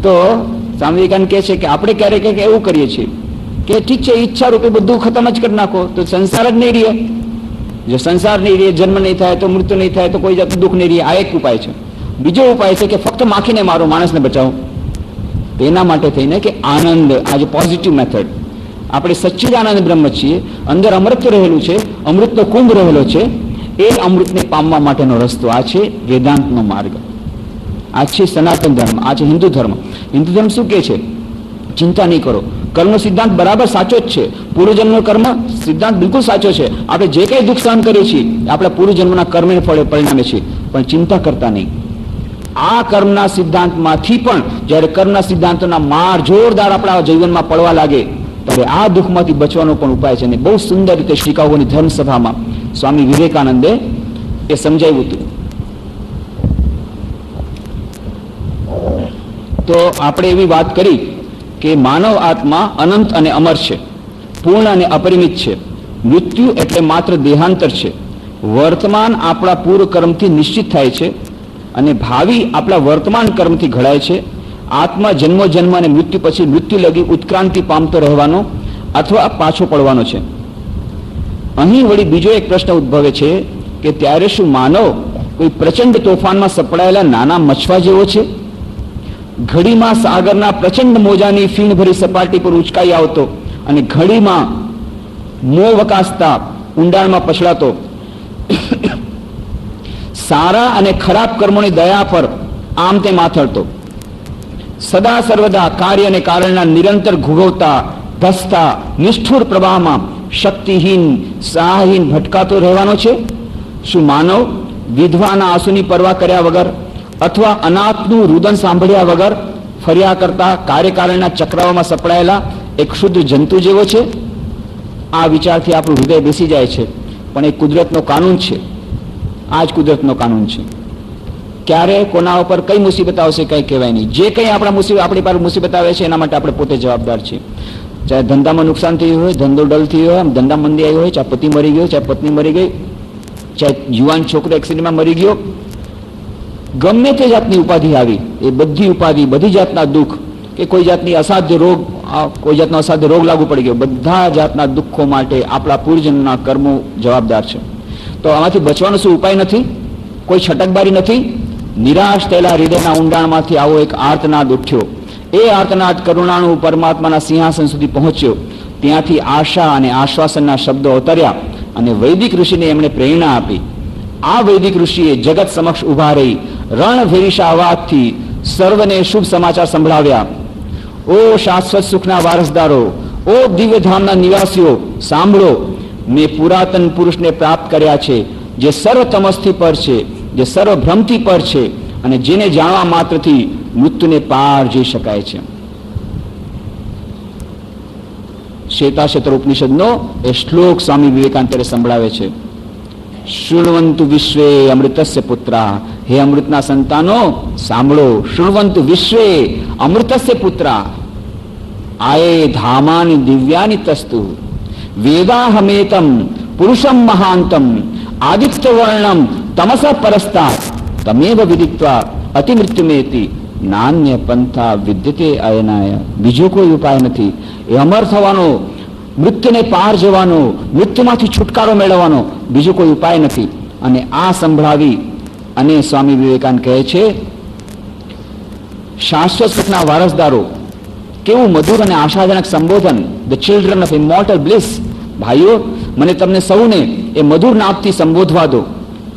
તો સ્વામી વિવેકાનંદ કહે છે કે આપણે ક્યારેક એવું કરીએ છીએ કે ઠીક છે, ઈચ્છા રૂપે બધું ખતમ જ કરી નાખો તો સંસાર જ નહીં રહે. જો સંસાર નહીં રહે, જન્મ નહીં થાય, તો મૃત્યુ નહીં થાય, તો કોઈ જાતનું દુઃખ નહીં રહે. આ એક ઉપાય છે. બીજો ઉપાય છે કે ફક્ત માખીને મારો, માણસને બચાવો. એના માટે થઈને કે આનંદ, આ જે પોઝિટિવ મેથડ, આપણે સચ્ચિદાનંદ બ્રહ્મ છીએ, અંદર અમૃત રહેલું છે, અમૃતનો કુંભ રહેલો છે, એ અમૃતને પામવા માટેનો રસ્તો આ છે વેદાંતનો માર્ગ. આ છે સનાતન ધર્મ, આ છે હિન્દુ ધર્મ. હિન્દુ ધર્મ શું કહે છે? ચિંતા નહીં કરો. કર્મનો સિદ્ધાંત બરાબર સાચો જ છે. પૂર્વજન્મનો કર્મ સિદ્ધાંત બિલકુલ સાચો છે. આપણે જે કંઈ દુઃખ સહન કરીએ છીએ આપણા પૂર્વજન્મના કર્મને ફળે પરિણામે છે, પણ ચિંતા કરતા નહીં. આ કર્મના સિદ્ધાંતમાંથી પણ જ્યારે કર્મના સિદ્ધાંતોના માર જોરદાર આપણા જીવનમાં પડવા લાગે ત્યારે આ દુઃખમાંથી બચવાનો પણ ઉપાય છે. અને બહુ સુંદર રીતે શિકાગોની ધર્મસભામાં સ્વામી વિવેકાનંદે એ સમજાવ્યું હતું. તો આપણે એવી વાત કરી કે માનવ આત્મા અનંત અને અમર છે, પૂર્ણ અને અપરિમિત છે. મૃત્યુ એટલે માત્ર દેહાંતર છે. વર્તમાન આપણા પૂર્વ કર્મથી નિશ્ચિત થાય છે અને ભાવિ આપણા વર્તમાન કર્મથી ઘડાય છે. આત્મા જન્મો જન્મ અને મૃત્યુ પછી મૃત્યુ લગી ઉત્ક્રાંતિ પામતો રહેવાનો અથવા પાછો પડવાનો છે. અહીં વળી બીજો એક પ્રશ્ન ઉદ્ભવે છે કે ત્યારે શું માનવ કોઈ પ્રચંડ તોફાનમાં સપડાયેલા નાના મછવા જેવો છે? ઘડીમાં સાગરના પ્રચંડ મોજાની ફીણભરી સપાટી પર ઉચકાઈ આવતો અને ઘડીમાં મોં વકાસતા ઊંડાણમાં પછડાતો, સારા અને ખરાબ કર્મોની દયા પર આમ તેમ આથડતો, સદા સર્વદા કાર્ય અને કારણના નિરંતર ઘૂઘવતા, ધસતા, નિષ્ઠુર પ્રવાહમાં શક્તિહીન, સાહહીન ભટકાતો રહેવાનો છે? શું માનવ વિધવાના આંસુની પરવા કર્યા વગર અથવા અનાથનું રુદન સાંભળ્યા વગર ફર્યા કરતા કાર્યકારણના ચક્રાઓમાં સપડાયેલા એક ક્ષુદ્ર જંતુ જેવો છે? આ વિચારથી આપણું હૃદય બેસી જાય છે. પણ એ કુદરતનો કાનૂન છે. આ જ કુદરતનો કાનૂન છે. ક્યારે કોના ઉપર કઈ મુસીબત આવશે કઈ કહેવાય નહીં. જે કંઈ આપણી પાસે મુસીબત આવે છે એના માટે આપણે પોતે જવાબદાર છીએ. ચાહે ધંધામાં નુકસાન થયું હોય, ધંધો ડલ થયો હોય, ધંધા મંદી આવી હોય, ચાહે પતિ મરી ગયો, ચાહે પત્ની મરી ગઈ, ચાહે યુવાન છોકરો એક્સિડન્ટમાં મરી ગયો, ગમે તે જાતની ઉપાધિ આવી, એ બધી ઉપાધિ, બધી જાતના દુઃખ કે કોઈ જાતની અસાધ્ય રોગ, કોઈ જાતનો અસાધ્ય રોગ લાગુ પડી ગયો, બધા જાતના દુઃખો માટે આપણા પૂર્વજન્મના કર્મો જવાબદાર છે. તો આમાંથી બચવાનો શું ઉપાય નથી? કોઈ છટકબારી નથી. નિરાશ થયેલા હૃદયના ઊંડાણમાંથી આવો એક આર્તનાદ ઉઠ્યો. એ આર્તનાદ કરુણાનું પરમાત્માના સિંહાસન સુધી પહોંચ્યો. ત્યાંથી આશા અને આશ્વાસનના શબ્દો અવતર્યા અને વૈદિક ઋષિને એમણે પ્રેરણા આપી. આ વૈદિક ઋષિએ જગત સમક્ષ ઉભા રહી રણભેરીશા અવાજથી સર્વને શુભ સમાચાર સંભળાવ્યા ઓ શાશ્વત સુખના વારસદારો, ઓ દિવ્યધામના નિવાસીઓ, સાંભળો, મેં પુરાતન પુરુષને પ્રાપ્ત કર્યા છે, જે સર્વ તમસથી પર છે, જે સર્વ ભ્રમથી પર છે, અને જેને જાણવા માત્રથી મૃત્યુને પાર જઈ શકાય છે. શ્વેતાક્ષેત્ર ઉપનિષદનો એ શ્લોક સ્વામી વિવેકાનંદ સંભળાવે છે. શૃણવંતુ વિશ્વે અમૃતસ્ય પુત્રા, હે અમૃતના સંતાનો સાંભળો. શૃણવંતુ વિશ્વે અમૃતસ્ય પુત્રા, આયે ધામાની દિવ્યાની તસ્તુ, વેદાહમેતમ પુરુષમ મહાંતમ, આદિત્ય વર્ણમ તમસ પરસ્તા, તમેવ વિદિત્વા અતિમૃત્યુમેતિ, નાન્ય પંથા વિદ્યતે અયનાય. બીજો કોઈ ઉપાય નથી. એ અમર થવાનો, મૃત્યુને પાર જવાનો, મૃત્યુમાંથી છુટકારો મેળવવાનો બીજો કોઈ ઉપાય નથી. અને આ સંભળાવી અને સ્વામી વિવેકાનંદ કહે છે, શાશ્વત સુખના વારસદારો, કેવું મધુર અને આશાજનક સંબોધન, ધ ચિલ્ડ્રન ઓફ ઇમોર્ટલ બ્લિસ. ભાઈઓ, મને તમને સૌને એ મધુર નામથી સંબોધવા દો.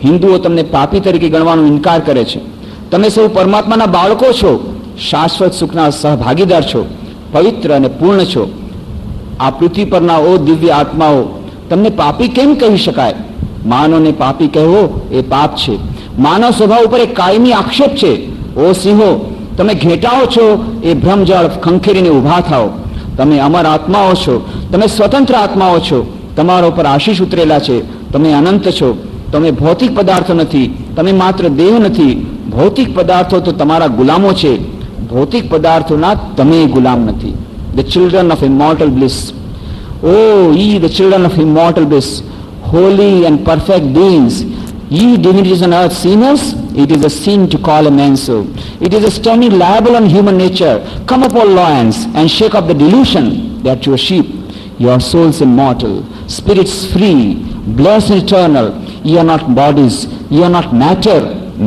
હિન્દુઓ તમને પાપી તરીકે ગણવાનો ઇનકાર કરે છે. તમે સૌ પરમાત્માના બાળકો છો, શાશ્વત સુખના સહભાગીદાર છો, પવિત્ર અને પૂર્ણ છો. આ પૃથ્વી પરના ઓ દિવ્ય આત્માઓ, તમને પાપી કેમ કહી શકાય? માનવને પાપી કહેવો એ પાપ છે. માનવ સ્વભાવ ઉપર એક કાયમી આક્ષેપ છે. ઓ સિંહો, તમે ઘેટાઓ છો, એ ભ્રમજળ ખંખેરીને ઉભા થાઓ. તમે અમર આત્માઓ છો, તમે સ્વતંત્ર આત્માઓ છો, તમારા ઉપર આશીષ ઉતરેલા છે. તમે અનંત છો, તમે ભૌતિક પદાર્થો નથી, તમે માત્ર દેહ નથી. ભૌતિક પદાર્થો તો તમારા ગુલામો છે, ભૌતિક પદાર્થોના તમે ગુલામ નથી. The children of immortal bliss. Oh, ye the children of immortal bliss, holy and perfect beings, ye divinities on earth sinners, it is a sin to call a man so. It is a stony libel on human nature. Come up, all lions, and shake off the delusion that you are sheep. Your souls immortal, spirits free, blessed and eternal. Ye are not bodies, ye are not matter.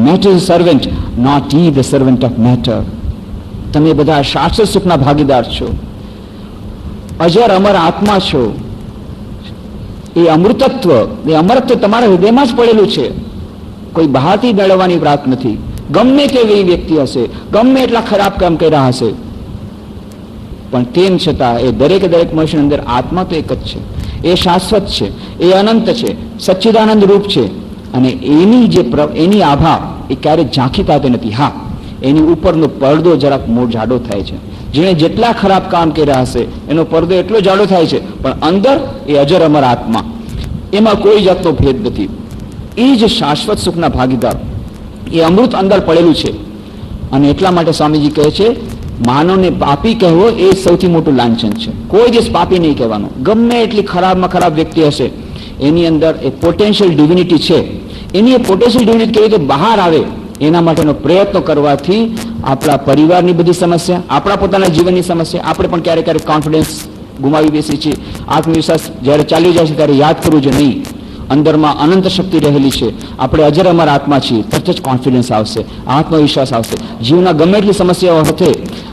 Matter is servant, not ye the servant of matter. તમે બધા શાશ્વત સુખના ભાગીદાર છો, અજર અમર આત્મા છો. એ અમૃતત્વ, એ અમરત્વ તમારા હૃદયમાં જ પડેલું છે. કોઈ બહારથી મેળવવાની વાત નથી. ગમે તેવી વ્યક્તિ હશે, ગમે એટલા ખરાબ કામ કર્યા હશે, પણ તેમ છતાં એ દરેકે દરેક મનુષ્યની અંદર આત્મા તો એક જ છે. એ શાશ્વત છે, એ અનંત છે, સચ્ચિદાનંદ રૂપ છે. અને એની આભા એ ક્યારેય ઝાંખી થતી નથી. હા, એની ઉપરનો પડદો જરાક જાડો થાય છે. જેણે જેટલા ખરાબ કામ કર્યા હશે એનો પડદો એટલો જાડો થાય છે, પણ અંદર એ અજર અમર આત્મા, એમાં કોઈ જાતનો ભેદ નથી. એ જ શાશ્વત સુખના ભાગીદાર, એ અમૃત અંદર પડેલું છે. અને એટલા માટે સ્વામીજી કહે છે, માનવને પાપી કહેવો એ સૌથી મોટું લાંછન છે. કોઈ દિવસ પાપી નહીં કહેવાનું. ગમે એટલી ખરાબમાં ખરાબ વ્યક્તિ હશે, એની અંદર એ પોટેન્શિયલ ડિવિનિટી છે. એની એ પોટેન્શિયલ ડિવિનિટી કેવી રીતે બહાર આવે એના માટેનો પ્રયત્ન કરવાથી આપણા પરિવારની બધી સમસ્યા, આપણા પોતાના જીવનની સમસ્યા, આપણે પણ ક્યારેક ક્યારેક કોન્ફિડન્સ ગુમાવી બેસીએ છીએ. આત્મવિશ્વાસ જ્યારે ચાલી જાય છે ત્યારે યાદ કરવું જોઈએ, નહીં, અંદરમાં અનંત શક્તિ રહેલી છે. આપણે અજર અમર આત્મા છીએ, તરત જ કોન્ફિડન્સ આવશે, આત્મવિશ્વાસ આવશે. જીવના ગમે એટલી સમસ્યાઓ હશે,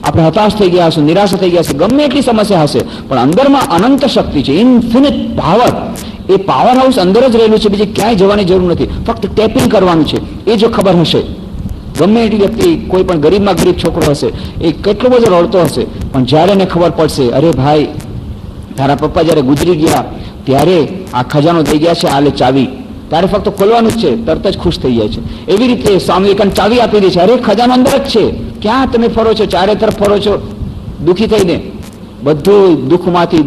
આપણે હતાશ થઈ ગયા હશું, નિરાશ થઈ ગયા હશે, ગમે એટલી સમસ્યા હશે, પણ અંદરમાં અનંત શક્તિ છે, ઇન્ફિનિટ પાવર. એ પાવર હાઉસ અંદર જ રહેલું છે, બીજે ક્યાંય જવાની જરૂર નથી. ફક્ત ટેપિંગ કરવાનું છે. એ જો ખબર હશે, ગમે એટલી વ્યક્તિ, કોઈ પણ ગરીબમાં ગરીબ છોકરો હશે, એ કેટલો બધો રડતો હશે, પણ જ્યારે એને ખબર પડશે, અરે ભાઈ, તારા પપ્પા જ્યારે ગુજરી ગયા ત્યારે આ ખજાનો થઈ ગયા છે, આલે ચાવી, ત્યારે ફક્ત ખોલવાનું જ છે, તરત જ ખુશ થઈ જાય છે. એવી રીતે સ્વામી વિવેકાનંદ ચાવી આપી દે છે. અરે ખજાનો અંદર જ છે, ક્યાં તમે ફરો છો, ચારે તરફ ફરો છો દુઃખી થઈને? બધું દુઃખમાંથી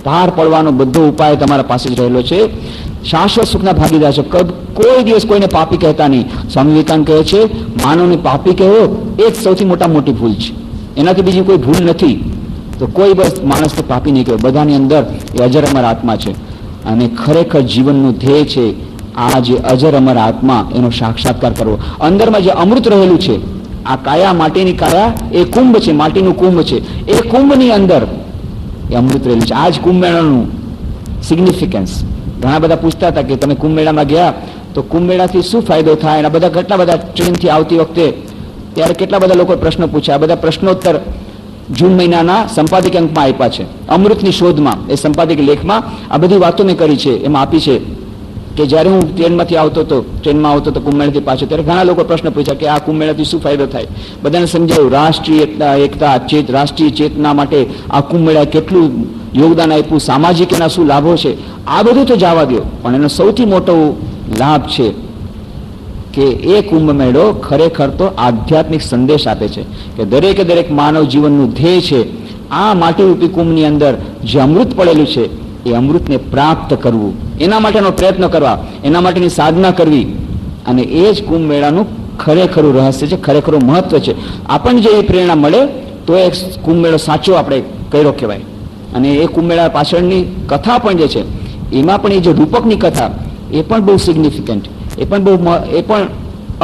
બહાર પડવાનો બધો ઉપાય તમારા પાસે જ રહેલો છે. શાશ્વત સુખના ભાગીદાર છે. કોઈ દિવસ કોઈને પાપી કહેતા નહીં. સ્વામી વિવેકાનંદ કહે છે, માનવને પાપી કહેવો એ જ સૌથી મોટી ભૂલ છે. એનાથી બીજી કોઈ ભૂલ નથી. તો કોઈ બસ માણસને પાપી નહીં કહેવો. બધાની અંદર એ અજર અમર આત્મા છે. અને ખરેખર જીવનનું ધ્યેય છે આ જે અજર અમર આત્મા, એનો સાક્ષાત્કાર કરવો. અંદરમાં જે અમૃત રહેલું છે, આ કાયા, માટીની કાયા, એ કુંભ છે, માટીનું કુંભ છે. એ કુંભની અંદર એ અમૃત રહેલું છે. આ જ કુંભ મેળાનું સિગ્નિફિકન્સ. ઘણા બધા પૂછતા હતા કે તમે કુંભ મેળામાં ગયા તો કુંભ મેળાથી શું ફાયદો થાય? એના બધા કેટલા બધા ટ્રેનથી આવતી વખતે ત્યારે કેટલા બધા લોકો પ્રશ્નો પૂછ્યા. આ બધા પ્રશ્નોત્તર જૂન મહિનાના સંપાદક અંકમાં આપ્યા છે. અમૃતની શોધમાં, એ સંપાદક લેખમાં આ બધી વાતો મેં કરી છે, એમાં આપી છે. કે જ્યારે હું ટ્રેનમાં આવતો હતો કુંભમેળાથી પાછો, ત્યારે ઘણા લોકો પ્રશ્ન પૂછ્યા કે આ કુંભમેળાથી શું ફાયદો થાય. બધાને સમજાયું રાષ્ટ્રીય એકતા રાષ્ટ્રીય ચેતના માટે આ કુંભમેળા કેટલું યોગદાન આપ્યું, સામાજિક એના શું લાભો છે, આ બધું તો જવા દો. પણ એનો સૌથી મોટો લાભ છે કે એ કુંભ મેળો ખરેખર તો આધ્યાત્મિક સંદેશ આપે છે કે દરેક માનવ જીવનનું ધ્યેય છે આ માટીરૂપી કુંભની અંદર જે અમૃત પડેલું છે એ અમૃતને પ્રાપ્ત કરવું, એના માટેનો પ્રયત્ન કરવા, એના માટેની સાધના કરવી. અને એ જ કુંભ મેળાનું ખરેખરું રહસ્ય છે, ખરેખરું મહત્વ છે. આપણને જે એ પ્રેરણા મળે તો એ કુંભ મેળો સાચો આપણે કર્યો કહેવાય. અને એ કુંભ મેળા પાછળની કથા પણ જે છે એમાં પણ એ જે રૂપકની કથા એ પણ બહુ સિગ્નિફિકન્ટ, એ પણ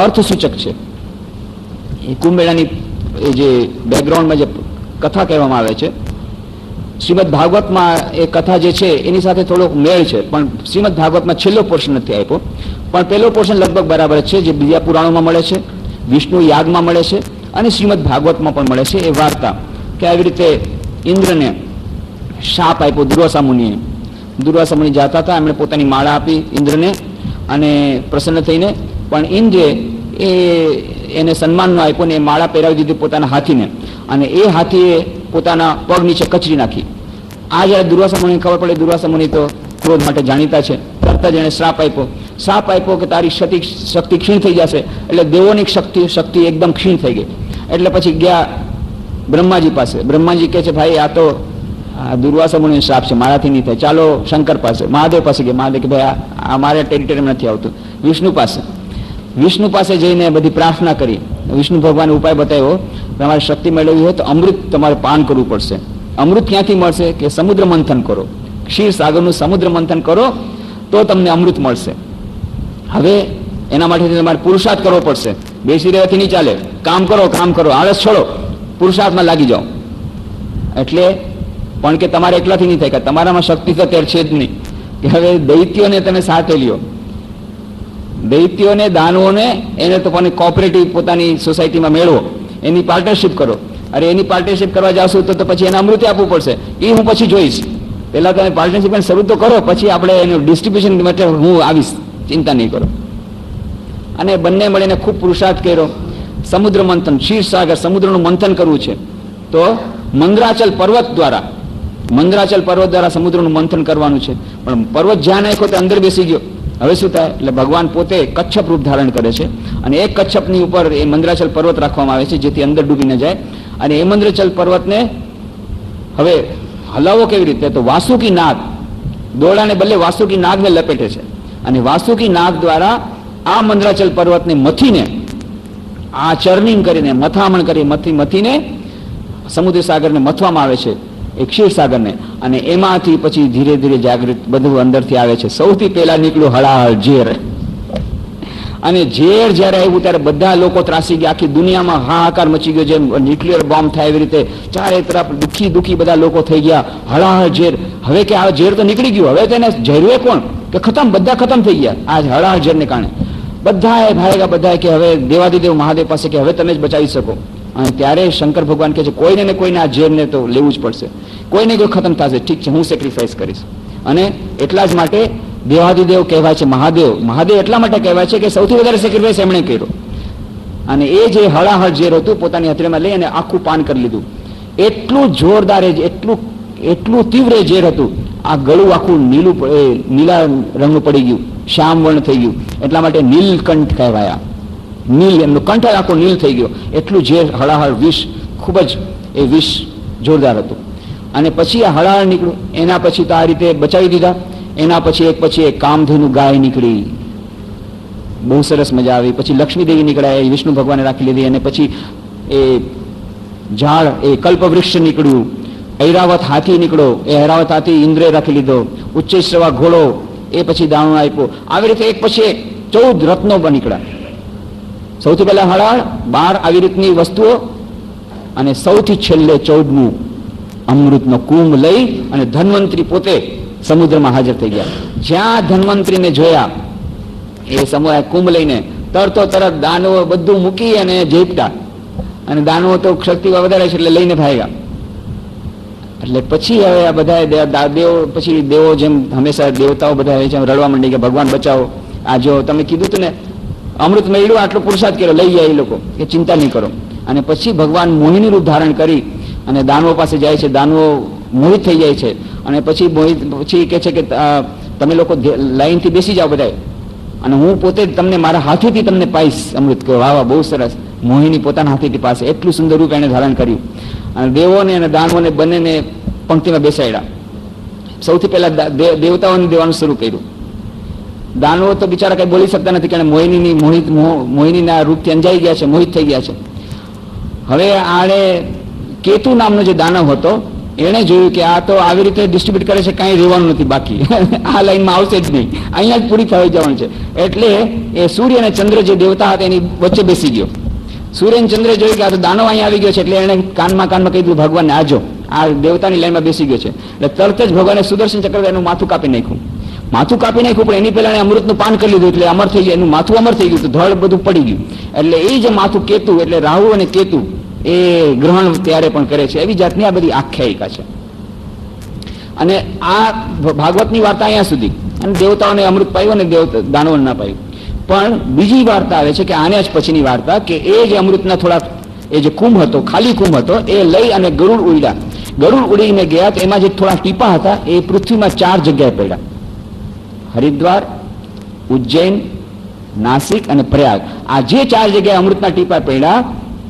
અર્થસૂચક છે. એ કુંભ મેળાની જે બેકગ્રાઉન્ડમાં જે કથા કહેવામાં આવે છે, શ્રીમદ ભાગવતમાં એ કથા જે છે એની સાથે થોડોક મેળ છે, પણ શ્રીમદ ભાગવતમાં છેલ્લો પોર્શન નથી આપ્યો, પણ પહેલો પોર્શન લગભગ બરાબર છે, જે બીજા પુરાણોમાં મળે છે, વિષ્ણુ યાગમાં મળે છે અને શ્રીમદ ભાગવતમાં પણ મળે છે. એ વાર્તા કે આવી રીતે ઇન્દ્રને શાપ આપ્યો દુર્વાસા મુનિએ. દુર્વાસા મુનિ જાતા હતા, એમણે પોતાની માળા આપી ઇન્દ્રને અને પ્રસન્ન થઈને, પણ ઇન્દ્રે એને સન્માન ન આપ્યો ને એ માળા પહેરાવી દીધી પોતાના હાથીને, અને એ હાથીએ પોતાના પગ નીચે કચરી નાખી. આ જ્યારે દુર્વાસા મુનિને ખબર પડે, દુર્વાસા મુનિ તો ક્રોધ માટે જાણીતા છે, તરત જ એને શ્રાપ આપ્યો કે તારી શક્તિ ક્ષીણ થઈ જશે. એટલે દેવોની શક્તિ એકદમ ક્ષીણ થઈ ગઈ. એટલે પછી ગયા બ્રહ્માજી પાસે. બ્રહ્માજી કહે છે ભાઈ આ તો દુર્વાસા મુનિનો શ્રાપ છે, મારાથી નહીં થાય, ચાલો શંકર પાસે, મહાદેવ પાસે ગયા. મહાદેવ કે ભાઈ આ મારા ટેરિટરીમાં નથી આવતું. વિષ્ણુ પાસે જઈને બધી પ્રાર્થના કરી. વિષ્ણુ ભગવાને ઉપાય બતાવ્યો, તમારે શક્તિ મેળવવી હોય તો અમૃત તમારે પાન કરવું પડશે. અમૃત ક્યાંથી મળશે કે સમુદ્ર મંથન કરો, ક્ષીર સાગરનું સમુદ્ર મંથન કરો તો તમને અમૃત મળશે. હવે એના માટે તમારે પુરુષાર્થ કરવો પડશે, બેસી રહેવાથી નહીં ચાલે, કામ કરો, આળસ છોડો, પુરુષાર્થમાં લાગી જાઓ. એટલે પણ કે તમારે એકલાથી નહીં થાય, કે તમારામાં શક્તિ તો અત્યારે છે જ નહીં, કે હવે દૈત્યોને તમે સાથે લ્યો, દૈત્યોને દાનવોને એને તો પણ કોઓપરેટિવ પોતાની સોસાયટીમાં મેળવો, એની પાર્ટનરશિપ કરો. અરે એની પાર્ટનરશિપ કરવા જાશો તો પછી એને અમૃત આપવું પડશે, એ હું પછી જોઈશ. પહેલા તમે પાર્ટનરશિપ શરૂ તો કરો, પછી આપણે એનું ડિસ્ટ્રીબ્યુશન માટે હું આવીશ, ચિંતા નહીં કરો. અને બંને મળીને ખૂબ પુરુષાર્થ કર્યો. સમુદ્ર મંથન, ક્ષીરસાગર સમુદ્રનું મંથન કરવું છે તો મંદરાચલ પર્વત દ્વારા સમુદ્રનું મંથન કરવાનું છે. પણ પર્વત જ્યાં નાખ્યો તે અંદર બેસી ગયો. હવે શું થાય? એટલે ભગવાન પોતે કચ્છપ રૂપ ધારણ કરે છે અને એક કચ્છપની ઉપર એ મંદરાચલ પર્વત રાખવામાં આવે છે, જેથી અંદર ડૂબી ન જાય. અને એ મંદરાચલ પર્વતને હવે હલાવો કેવી રીતે? તો વાસુકી નાગ, દોરડાને બદલે વાસુકી નાગને લપેટે છે અને વાસુકી નાગ દ્વારા આ મંદરાચલ પર્વતને મથીને, આ ચર્નિંગ કરીને, મથામણ કરી, મથીને સમુદ્ર સાગરને મથવામાં આવે છે, એ ક્ષીરસાગરને. અને એમાંથી પછી ધીરે ધીરે જાગૃત બધું અંદરથી આવે છે. સૌથી પહેલા નીકળ્યું હળાહળ ઝેર. અને ઝેર જ્યારે આવ્યું ત્યારે બધા લોકો ત્રાસી ગયા, આખી દુનિયામાં હાહાકાર મચી ગયો. જેમ ન્યુક્લિયર બોમ્બ થાય એવી રીતે ચારે તરફ દુઃખી બધા લોકો થઈ ગયા. હળાહળ ઝેર. હવે કે આ ઝેર તો નીકળી ગયું, હવે તેને ઝેરવે કોણ? કે બધા ખતમ થઈ ગયા આ હળાહળ ઝેરને કારણે. બધાએ ભાગ્યા, બધાએ કે હવે દેવાદિદેવ મહાદેવ પાસે કે હવે તમે જ બચાવી શકો. અને ત્યારે શંકર ભગવાન કહે છે કોઈને ને કોઈને આ ઝેરને તો લેવું જ પડશે, કોઈને કોઈ ખતમ થશે, ઠીક છે હું સેક્રિફાઈસ કરીશ. અને એટલા જ માટે દેવાદિદેવ કહેવાય છે મહાદેવ એટલા માટે કહેવાય છે કે સૌથી વધારે સેક્રિફાઈસ એમણે કર્યો. અને એ જે હળાહળ ઝેર હતું પોતાની હથેળીમાં લઈ અને આખું પાન કરી લીધું. એટલું જોરદાર, એટલું તીવ્ર ઝેર હતું, આ ગળું આખું નીલા રંગનું પડી ગયું, શ્યામ વર્ણ થઈ ગયું. એટલા માટે નીલકંઠ કહેવાયા. નીલ, એમનો કંઠ આખો નીલ થઈ ગયો. એટલું ઝેર, હળાહળ વિષ, ખૂબ જ એ વિષ જોરદાર હતું. અને પછી આ હળાહળ નીકળ્યું. એના પછી તો આ રીતે બચાવી દીધા. એના પછી એક કામધેનુ ગાય નીકળી, બહુ સરસ મજા આવી. પછી લક્ષ્મીદેવી નીકળ્યા, એ વિષ્ણુ ભગવાને રાખી લીધી. અને પછી એ ઝાડ, એ કલ્પવૃક્ષ નીકળ્યું. ઐરાવત હાથી નીકળ્યો, એ ઐરાવત હાથી ઇન્દ્રે રાખી લીધો. ઉચ્ચૈશ્રવા ઘોડો, એ પછી દાણો આપ્યો. આવી રીતે એક પછી એક 14 રત્નો નીકળ્યા. સૌથી પહેલા હળાહળ, 12 આવી રીતની વસ્તુઓ, અને સૌથી છેલ્લે 14મું અમૃતનો કુંભ લઈ અને ધન્વંતરી પોતે સમુદ્રમાં હાજર થઈ ગયા. જ્યાં ધન્વંતરીને જોયા એ સમય કુંભ લઈને તરત દાનવો બધું મૂકી અને ઝેપટા. અને દાનવો તો શક્તિ વધારે છે એટલે લઈને ભાગ્યા. એટલે પછી હવે આ બધા દેવો, પછી દેવો જેમ હંમેશા દેવતાઓ બધા જેમ રડવા માંડી કે ભગવાન બચાવો, આ જો તમે કીધું હતું ને અમૃત મળ્યું, આટલો પુરુષાર્થ કર્યો, લઈ જાય એ લોકો કે ચિંતા નહીં કરો. અને પછી ભગવાન મોહિની રૂપ ધારણ કરી અને દાનવો પાસે જાય છે, દાનવો મોહિત થઈ જાય છે. અને પછી કહે છે કે તમે લોકો લાઈનથી બેસી જાઓ બધા, અને હું પોતે તમને મારા હાથેથી તમને પાઈશ અમૃત. કહો વાહ વાહ, બહુ સરસ. મોહિની પોતાના હાથેથી પાસે એટલું સુંદર રૂપ એને ધારણ કર્યું. અને દેવોને અને દાનવોને બંનેને પંક્તિમાં બેસાડ્યા. સૌથી પહેલા દેવતાઓને દેવાનું શરૂ કર્યું. દાનવો તો બિચારા કઈ બોલી શકતા નથી, કારણ મોહિનીના રૂપથી અંજાઈ ગયા છે, મોહિત થઈ ગયા છે. હવે આને કેતુ નામનો જે દાનવ હતો એણે જોયું કે આ તો આવી રીતે ડિસ્ટ્રીબ્યુટ કરે છે, કાંઈ રહેવાનું નથી બાકી, આ લાઈનમાં આવશે જ નહીં, અહીંયા જ પૂરી થઈ જવાનું છે. એટલે એ સૂર્ય અને ચંદ્ર જે દેવતા હતા એની વચ્ચે બેસી ગયો. સૂર્ય અને ચંદ્રે જોયું કે આ તો દાનવ અહીંયા આવી ગયો છે, એટલે એણે કાનમાં કહી દીધું ભગવાનને, આજો આ દેવતાની લાઈનમાં બેસી ગયો છે. એટલે તરત જ ભગવાને સુદર્શન ચક્ર એનું માથું કાપી નાખ્યું. પણ એની પહેલા એને અમૃતનું પાન કરી લીધું, એટલે અમર થઈ ગયું, એનું માથું અમર થઈ ગયું, ધડ બધું પડી ગયું. એટલે એ જે માથું કેતુ, એટલે રાહુ અને કેતુ એ ગ્રહણ ત્યારે પણ કરે છે. એવી જાતની આ બધી આખ્યાયિકા છે. અને આ ભાગવતની વાર્તા અહીંયા સુધી, અને દેવતાઓને અમૃત પાયું અને દાનવોને ના પાયું. પણ બીજી વાર્તા આવે છે કે આને જ પછીની વાર્તા, કે એ જે અમૃતના થોડા એ જે કુંભ હતો, ખાલી કુંભ હતો, એ લઈ અને ગરુડ ઉડ્યા. ગરુડ ઉડીને ગયા તો એમાં જે થોડા ટીપા હતા એ પૃથ્વીમાં 4 જગ્યાએ પડ્યા: હરિદ્વાર, ઉજ્જૈન, નાસિક અને પ્રયાગ. આ જે 4 જગ્યાએ અમૃતના ટીપા પડ્યા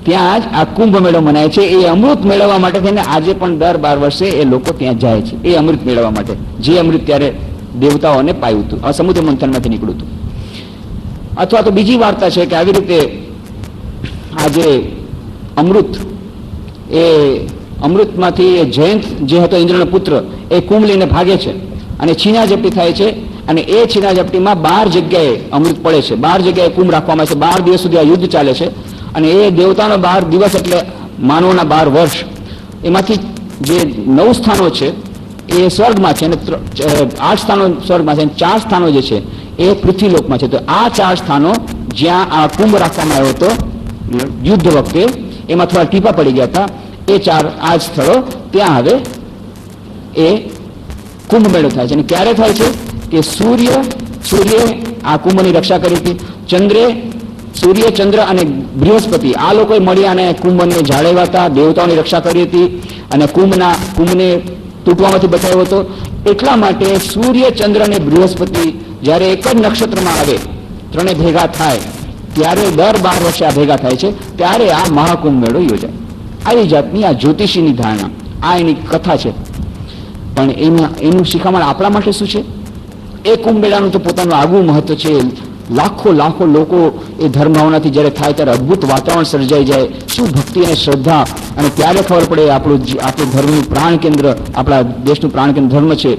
ત્યાં જ આ કુંભ મેળો મનાય છે. એ અમૃત મેળવવા માટે થઈને આજે પણ દર 12 વર્ષે એ લોકો ત્યાં જાય છે, એ અમૃત મેળવવા માટે, જે અમૃત ત્યારે દેવતાઓને પાયું હતું, આ સમુદ્ર મંથનમાંથી નીકળ્યું હતું. અથવા તો બીજી વાર્તા છે કે આવી રીતે આ જે અમૃત, એ અમૃતમાંથી જયંત જે હતો ઇન્દ્રનો પુત્ર, એ કુંભ લઈને ભાગે છે અને છીનાઝપટી થાય છે. અને એ છીનાઝપટીમાં 12 જગ્યાએ અમૃત પડે છે, 12 જગ્યાએ કુંભ રાખવામાં આવે છે. 12 દિવસ સુધી આ યુદ્ધ ચાલે છે. અને એ દેવતાનો 12 દિવસ એટલે માનવના 12 વર્ષ. એમાંથી જે 9 સ્થાનો છે એ સ્વર્ગમાં છે, અને 8 સ્થાનો સ્વર્ગમાં છે, અને 4 સ્થાનો જે છે એ પૃથ્વીલોકમાં છે. તો આ 4 સ્થાનો જ્યાં આ કુંભ રાખવામાં આવ્યો હતો યુદ્ધ વખતે, એમાં થોડા ટીપા પડી ગયા હતા. એ 4 આ જ સ્થળો, ત્યાં હવે એ કુંભ મેળો થાય છે. અને ક્યારે થાય છે કે સૂર્ય આ કુંભની રક્ષા કરી હતી. સૂર્ય, ચંદ્ર અને બૃહસ્પતિ આ લોકોએ મળી અને કુંભને જાળવ્યા હતા, દેવતાઓની રક્ષા કરી હતી અને કુંભને તૂટવામાંથી બચાવ્યો હતો. એટલા માટે સૂર્ય, ચંદ્ર અને બૃહસ્પતિ જ્યારે એક જ નક્ષત્રમાં આવે, ત્રણે ભેગા થાય, ત્યારે દર 12 વર્ષે આ ભેગા થાય છે, ત્યારે આ મહાકુંભ મેળો યોજાય. આવી જાતની આ જ્યોતિષીની ધારણા, આ એની કથા છે. પણ એનું શિખામણ આપણા માટે શું છે? એ કુંભ મેળાનું તો પોતાનું આગવું મહત્વ છે. લાખો લોકો એ ધર્મ ભાવનાથી જ્યારે થાય ત્યારે અદભુત વાતાવરણ સર્જાઈ જાય, શું ભક્તિ અને શ્રદ્ધા. અને ત્યારે ખબર પડે આપણું ધર્મનું પ્રાણ કેન્દ્ર, આપણા દેશનું પ્રાણ કેન્દ્ર ધર્મ છે,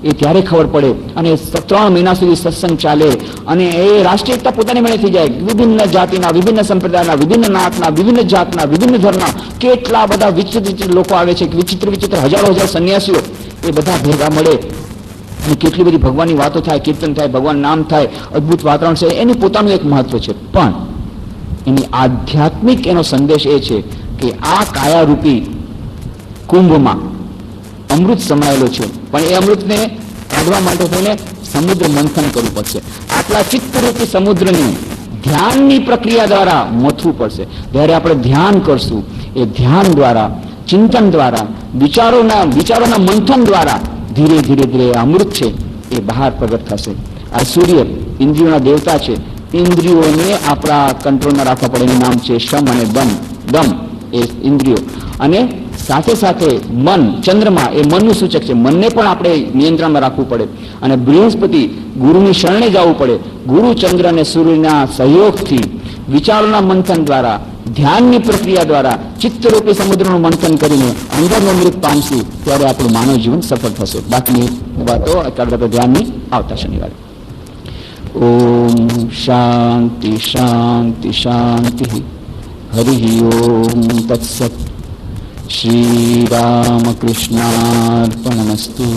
એ ત્યારે ખબર પડે. અને 3 મહિના સુધી સત્સંગ ચાલે અને એ રાષ્ટ્રીય એકતા પોતાની મળે થઈ જાય. વિભિન્ન જાતિના, વિભિન્ન સંપ્રદાયના, વિભિન્ન નાતના, વિભિન્ન જાતના, વિભિન્ન ધર્મના કેટલા બધા વિચિત્ર લોકો આવે છે, વિચિત્ર હજારો સંન્યાસીઓ, એ બધા ભેગા મળે અને કેટલી બધી ભગવાનની વાતો થાય, કીર્તન થાય, ભગવાન નામ થાય, અદભુત વાતાવરણ છે. એનું પોતાનું એક મહત્વ છે. પણ એની આધ્યાત્મિક એનો સંદેશ એ છે કે આ કાયારૂપી કુંભમાં અમૃત સમાયેલો છે, પણ એ અમૃતને કાઢવા માટે થઈને સમુદ્ર મંથન કરવું પડશે. આટલા ચિત્તરૂપી સમુદ્રને ધ્યાનની પ્રક્રિયા દ્વારા મથવું પડશે. જ્યારે આપણે ધ્યાન કરશું, એ ધ્યાન દ્વારા, ચિંતન દ્વારા, વિચારોના મંથન દ્વારા ધીરે ધીરે અમૃત છે એ બહાર પ્રગટ થશે. આ સૂર્ય ઇન્દ્રિયોના દેવતા છે. ઇન્દ્રિયોને આપણા કંટ્રોલમાં રાખવા પડે. એનું નામ છે શમ અને દમ એ ઇન્દ્રિયો. અને સાથે સાથે મન, ચંદ્રમા એ મનનું સૂચક છે. મનને પણ આપણે નિયંત્રણમાં રાખવું પડે. અને બૃહસ્પતિ, ગુરુની શરણે જવું પડે. ગુરુ, ચંદ્ર અને સૂર્યના સહયોગથી વિચારોના મંથન દ્વારા, ધ્યાનની પ્રક્રિયા દ્વારા, ચિત્તરૂપી સમુદ્રનું મંથન કરીને અંદરનું અમૃત પામશું, ત્યારે આપણું માનવ જીવન સફળ થશે. બાકીની વાતો અત્યારે ધ્યાનની આવતા શનિવારે. ઓમ શાંતિ શાંતિ શાંતિ. હરિ ઓમ તત્સત. શ્રી રામકૃષ્ણાર્પણમસ્તુ.